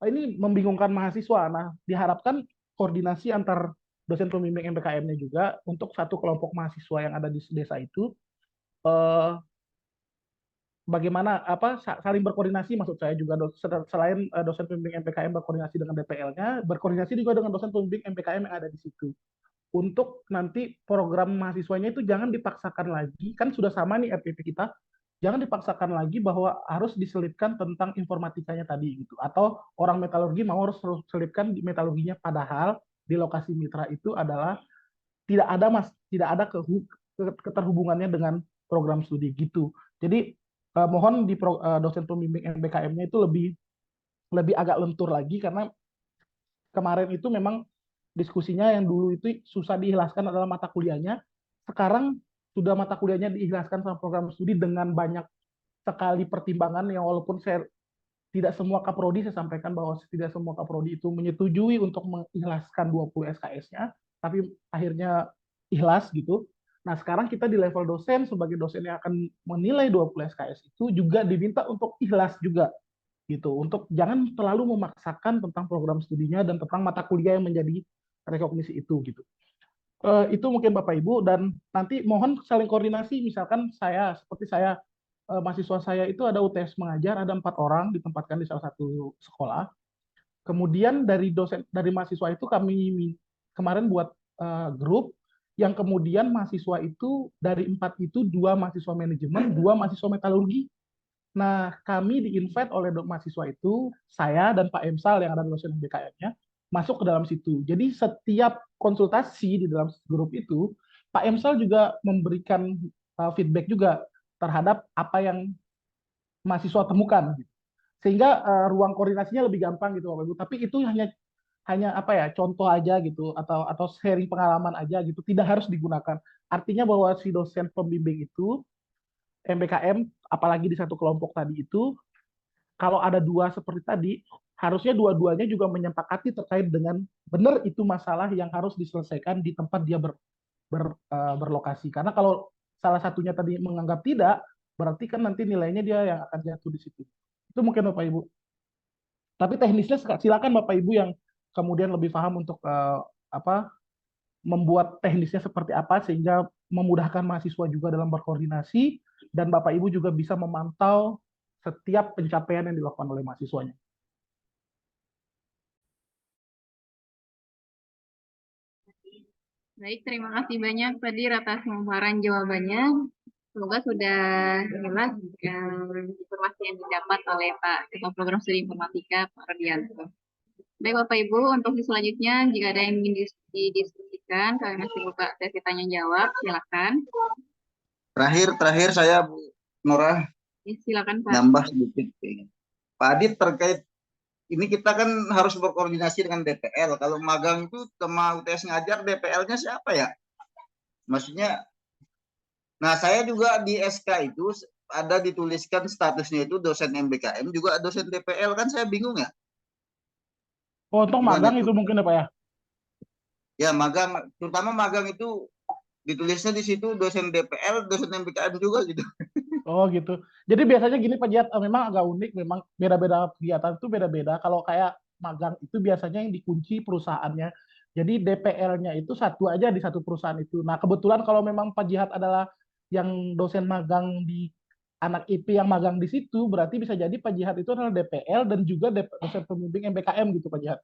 Ini membingungkan mahasiswa. Nah, diharapkan koordinasi antar dosen pembimbing MPKM-nya juga untuk satu kelompok mahasiswa yang ada di desa itu eh, bagaimana saling berkoordinasi maksud saya juga selain dosen pembimbing MPKM berkoordinasi dengan DPL-nya, berkoordinasi juga dengan dosen pembimbing MPKM yang ada di situ. Untuk nanti program mahasiswanya itu jangan dipaksakan lagi, kan sudah sama nih RPP kita, jangan dipaksakan lagi bahwa harus diselipkan tentang informatikanya tadi gitu. Atau orang metalurgi mau harus selipkan di metalurginya, padahal di lokasi mitra itu adalah tidak ada keterhubungannya dengan program studi gitu. Jadi mohon di dosen pembimbing MBKM-nya itu lebih agak lentur lagi karena kemarin itu memang diskusinya yang dulu itu susah diikhlaskan adalah mata kuliahnya. Sekarang sudah mata kuliahnya diikhlaskan sama program studi dengan banyak sekali pertimbangan yang walaupun saya tidak semua kaprodi saya sampaikan bahwa tidak semua kaprodi itu menyetujui untuk mengikhlaskan 20 SKS-nya, tapi akhirnya ikhlas gitu. Nah, sekarang kita di level dosen sebagai dosen yang akan menilai 20 SKS itu juga diminta untuk ikhlas juga gitu, untuk jangan terlalu memaksakan tentang program studinya dan tentang mata kuliah yang menjadi rekognisi itu gitu. Itu mungkin Bapak Ibu, dan nanti mohon saling koordinasi, misalkan seperti saya mahasiswa saya itu ada UTS mengajar, ada 4 orang ditempatkan di salah satu sekolah. Kemudian dari mahasiswa itu kami kemarin buat grup yang kemudian mahasiswa itu dari 4 itu 2 mahasiswa manajemen, 2 mahasiswa metalurgi. Nah, kami di-invite oleh mahasiswa itu, saya dan Pak Emsal yang ada dosen BKM-nya, masuk ke dalam situ. Jadi setiap konsultasi di dalam grup itu, Pak Emsal juga memberikan feedback juga terhadap apa yang mahasiswa temukan. Sehingga ruang koordinasinya lebih gampang gitu Bapak Ibu. Tapi itu hanya apa ya, contoh aja gitu atau sharing pengalaman aja gitu, tidak harus digunakan. Artinya bahwa si dosen pembimbing itu MBKM apalagi di satu kelompok tadi itu kalau ada 2 seperti tadi harusnya dua-duanya juga menyepakati terkait dengan benar itu masalah yang harus diselesaikan di tempat dia berlokasi. Karena kalau salah satunya tadi menganggap tidak, berarti kan nanti nilainya dia yang akan jatuh di situ. Itu mungkin Bapak Ibu. Tapi teknisnya silakan Bapak Ibu yang kemudian lebih paham untuk membuat teknisnya seperti apa sehingga memudahkan mahasiswa juga dalam berkoordinasi dan Bapak Ibu juga bisa memantau setiap pencapaian yang dilakukan oleh mahasiswanya. Baik, terima kasih banyak tadi atas pemaparan jawabannya. Semoga sudah jelas informasi yang didapat oleh Pak Ketua Program Studi Informatika, Pak Rodianto. Baik Bapak Ibu, untuk selanjutnya jika ada yang ingin didiskusikan, kami masih buka sesi tanya jawab, silakan. Terakhir saya Bu Nora, Silakan Pak. nambah sedikit. Pak Adit, terkait ini kita kan harus berkoordinasi dengan DPL. Kalau magang itu sama UTS ngajar, DPL-nya siapa ya? Maksudnya, nah saya juga di SK itu ada dituliskan statusnya itu dosen MBKM, juga dosen DPL, kan saya bingung ya. Oh, untuk magang itu mungkin ya Pak ya? Ya, magang, terutama magang itu ditulisnya di situ dosen DPL, dosen MBKM juga gitu. Oh gitu. Jadi biasanya gini Pak Jihad, memang agak unik, memang beda-beda kegiatan itu beda-beda. Kalau kayak magang itu biasanya yang dikunci perusahaannya. Jadi DPL-nya itu satu aja di satu perusahaan itu. Nah kebetulan kalau memang Pak Jihad adalah yang dosen magang di anak IP yang magang di situ, berarti bisa jadi Pak Jihad itu adalah DPL dan juga dosen pembimbing MBKM gitu Pak Jihad.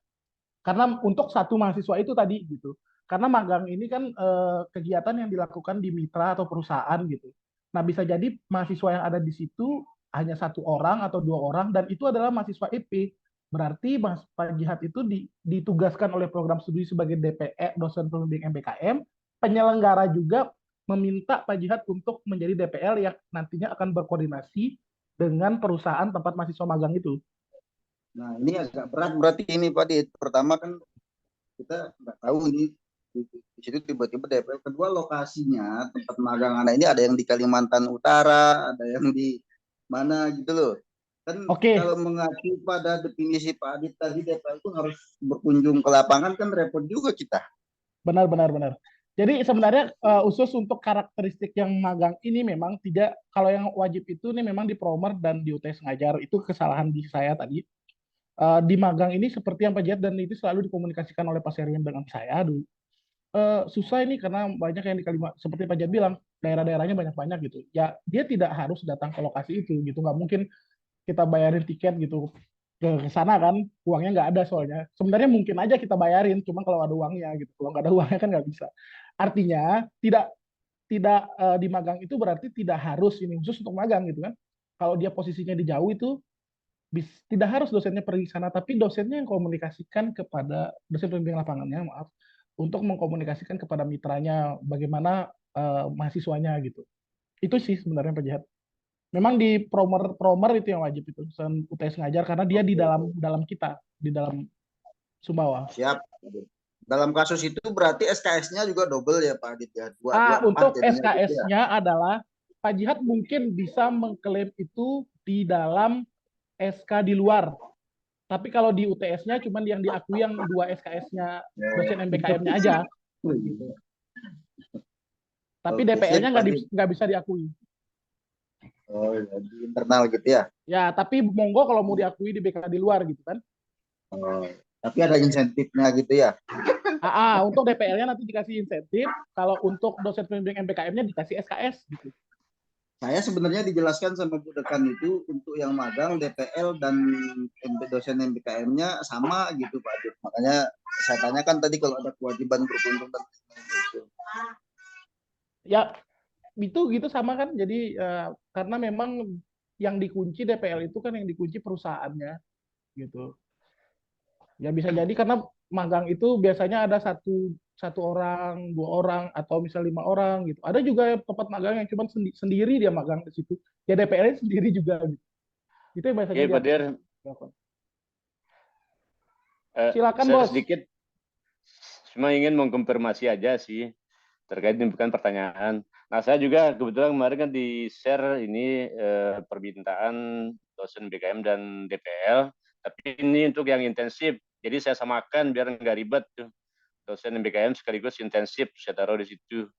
Karena untuk satu mahasiswa itu tadi gitu. Karena magang ini kan kegiatan yang dilakukan di mitra atau perusahaan gitu. Nah, bisa jadi mahasiswa yang ada di situ hanya satu orang atau dua orang dan itu adalah mahasiswa IP. Berarti Mas Pak Jihad itu ditugaskan oleh program studi sebagai DPE, dosen pembimbing MBKM, penyelenggara juga meminta Pak Jihad untuk menjadi DPL yang nantinya akan berkoordinasi dengan perusahaan tempat mahasiswa magang itu. Nah, ini agak berat berarti ini Pak Dit. Pertama kan kita nggak tahu ini di situ tiba-tiba DPL. Kedua, lokasinya tempat magang anak ini ada yang di Kalimantan Utara, ada yang di mana gitu loh. Kan Oke, kalau mengacu pada definisi Pak Adit tadi, DPL itu harus berkunjung ke lapangan, kan repot juga kita. benar. Jadi sebenarnya khusus untuk karakteristik yang magang ini memang tidak, kalau yang wajib itu nih memang di Promer dan di UTS Ngajar, itu kesalahan di saya tadi. Di magang ini seperti yang Pak Jihad dan itu selalu dikomunikasikan oleh Pak Serwin dengan saya dulu. Susah ini karena banyak yang di Kalimantan, seperti Pak Jihad bilang, daerah-daerahnya banyak-banyak gitu. Ya dia tidak harus datang ke lokasi itu gitu, nggak mungkin kita bayarin tiket gitu ke sana kan, uangnya nggak ada soalnya. Sebenarnya mungkin aja kita bayarin, cuma kalau ada uangnya gitu. Kalau nggak ada uangnya kan nggak bisa. Artinya tidak tidak di magang itu berarti tidak harus ini khusus untuk magang gitu kan. Kalau dia posisinya di jauh itu tidak harus dosennya pergi ke sana, tapi dosennya yang komunikasikan kepada dosen pembimbing lapangannya, maaf, untuk mengkomunikasikan kepada mitranya bagaimana mahasiswanya gitu. Itu sih sebenarnya Pak Jihad. Memang di promer itu yang wajib itu, dosen UTS Ngajar karena dia di dalam dalam kita, di dalam Sumbawa. Siap. Dalam kasus itu berarti SKS-nya juga double ya Pak Adit ya. Dua empat Untuk jadinya gitu ya. SKS-nya adalah Pak Jihad mungkin bisa mengklaim itu di dalam SK di luar. Tapi kalau di UTS-nya cuma yang diakui yang dua SKS-nya dosen MBKM-nya aja. Gitu. Tapi Oke, DPL-nya sip, Pak Adit. nggak bisa diakui. Oh, ya, di internal gitu ya. Ya, tapi monggo kalau mau diakui di BK di luar gitu kan. Oh, tapi ada insentifnya gitu ya. Untuk DPL-nya nanti dikasih insentif. Kalau untuk dosen pembimbing MBKM-nya dikasih SKS gitu. Saya sebenarnya dijelaskan sama Bu Dekan itu untuk yang magang DPL dan dosen MBKM-nya sama gitu Pak Adit. Makanya saya tanyakan tadi kalau ada kewajiban berkunjung dan itu. Ya, itu gitu sama kan. Jadi karena memang yang dikunci DPL itu kan yang dikunci perusahaannya gitu. Ya bisa jadi karena magang itu biasanya ada satu orang, dua orang, atau misal 5 orang gitu. Ada juga tempat magang yang cuma sendiri dia magang di situ. Ya DPR sendiri juga gitu. Itu yang biasanya Oke, Pak Der, dilakukan. Silakan saya bos. sedikit cuma ingin mengkonfirmasi aja sih terkait ini bukan pertanyaan. Nah, saya juga kebetulan kemarin kan di-share ini permintaan dosen BKM dan DPL, tapi ini untuk yang intensif. Jadi saya samakan biar nggak ribet tuh. Dosen BKM sekaligus intensif saya taruh di situ.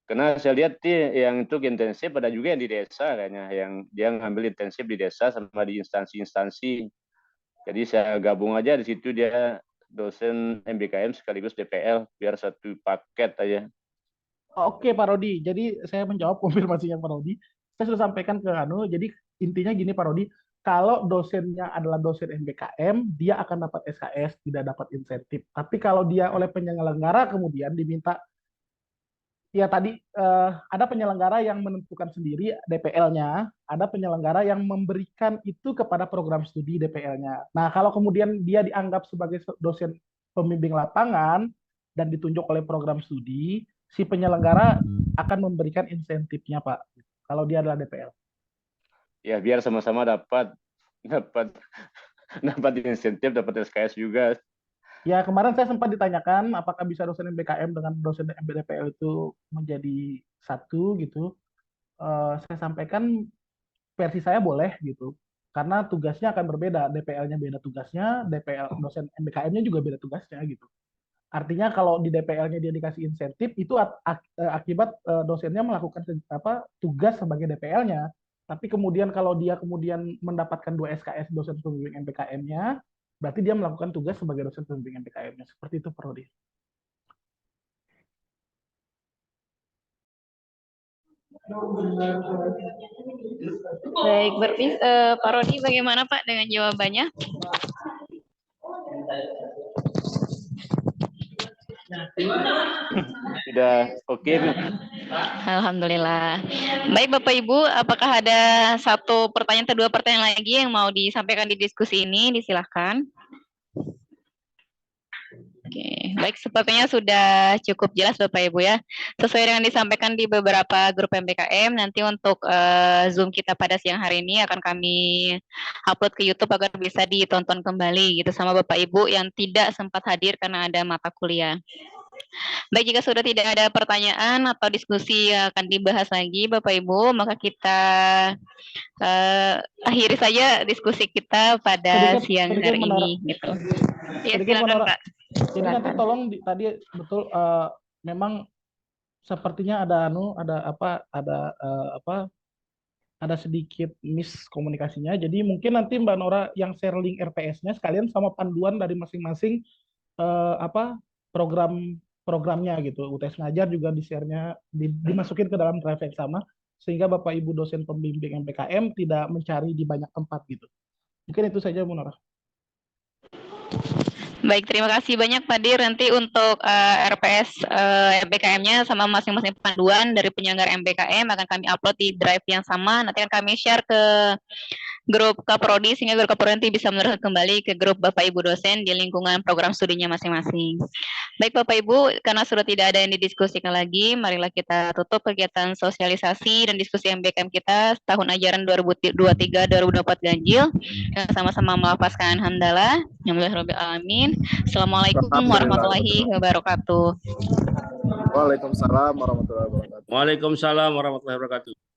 Karena saya lihat yang untuk intensif ada juga yang di desa kayaknya, yang dia ngambil intensif di desa sama di instansi-instansi. Jadi saya gabung aja di situ dia dosen MBKM sekaligus DPL biar satu paket aja. Oke Pak Rodi. Jadi saya menjawab konfirmasinya Pak Rodi. Saya sudah sampaikan ke Anu. Jadi intinya gini Pak Rodi. Kalau dosennya adalah dosen MBKM, dia akan dapat SKS, tidak dapat insentif. Tapi kalau dia oleh penyelenggara kemudian diminta, ya tadi ada penyelenggara yang menentukan sendiri DPL-nya, ada penyelenggara yang memberikan itu kepada program studi DPL-nya. Nah, kalau kemudian dia dianggap sebagai dosen pembimbing lapangan dan ditunjuk oleh program studi, si penyelenggara akan memberikan insentifnya, Pak. Kalau dia adalah DPL. Ya biar sama-sama dapat dapat insentif, dapat SKS juga. Ya, kemarin saya sempat ditanyakan apakah bisa dosen MBKM dengan dosen MBDPL itu menjadi satu gitu. Saya sampaikan versi saya boleh gitu. Karena tugasnya akan berbeda. DPL-nya beda tugasnya, DPL dosen MBKM-nya juga beda tugasnya gitu. Artinya kalau di DPL-nya dia dikasih insentif itu akibat dosennya melakukan tugas sebagai DPL-nya. Tapi kemudian kalau dia kemudian mendapatkan 2 SKS dosen pembimbing MPKM-nya, berarti dia melakukan tugas sebagai dosen pembimbing MPKM-nya. Seperti itu, Pak Rodi. Baik, berarti Pak Rodi bagaimana Pak dengan jawabannya? Sudah oke, Bu. Alhamdulillah. Baik Bapak Ibu, apakah ada satu pertanyaan atau dua pertanyaan lagi yang mau disampaikan di diskusi ini? Disilahkan. Oke, baik sepertinya sudah cukup jelas Bapak Ibu ya. Sesuai dengan disampaikan di beberapa grup MPKM, nanti untuk Zoom kita pada siang hari ini akan kami upload ke YouTube agar bisa ditonton kembali gitu sama Bapak Ibu yang tidak sempat hadir karena ada mata kuliah. Baik, jika sudah tidak ada pertanyaan atau diskusi yang akan dibahas lagi Bapak Ibu, maka kita akhiri saja diskusi kita pada siang hari ini gitu. Ya, silakan Pak. Jadi nanti tolong tadi betul memang sepertinya ada sedikit miskomunikasinya. Jadi mungkin nanti Mbak Nora yang share link RPS-nya sekalian sama panduan dari masing-masing programnya gitu. UTS Ngajar juga di-share-nya dimasukin ke dalam drive yang sama sehingga Bapak Ibu dosen pembimbing MPKM tidak mencari di banyak tempat gitu. Mungkin itu saja Bu Nora. Baik, terima kasih banyak Pak Dir. Nanti untuk RPS MPKM-nya sama masing-masing panduan dari penyelenggara MPKM akan kami upload di drive yang sama. Nanti akan kami share ke grup Kaprodi sehingga grup Kaprodi nanti bisa meneruskan kembali ke grup Bapak Ibu dosen di lingkungan program studinya masing-masing. Baik Bapak Ibu, karena sudah tidak ada yang didiskusikan lagi, marilah kita tutup kegiatan sosialisasi dan diskusi MPKM kita tahun ajaran 2023-2024 ganjil. Sama-sama melafazkan hamdalah. Alhamdulillahirabbil alamin. Assalamualaikum warahmatullahi wabarakatuh. Waalaikumsalam warahmatullahi wabarakatuh. Waalaikumsalam warahmatullahi wabarakatuh.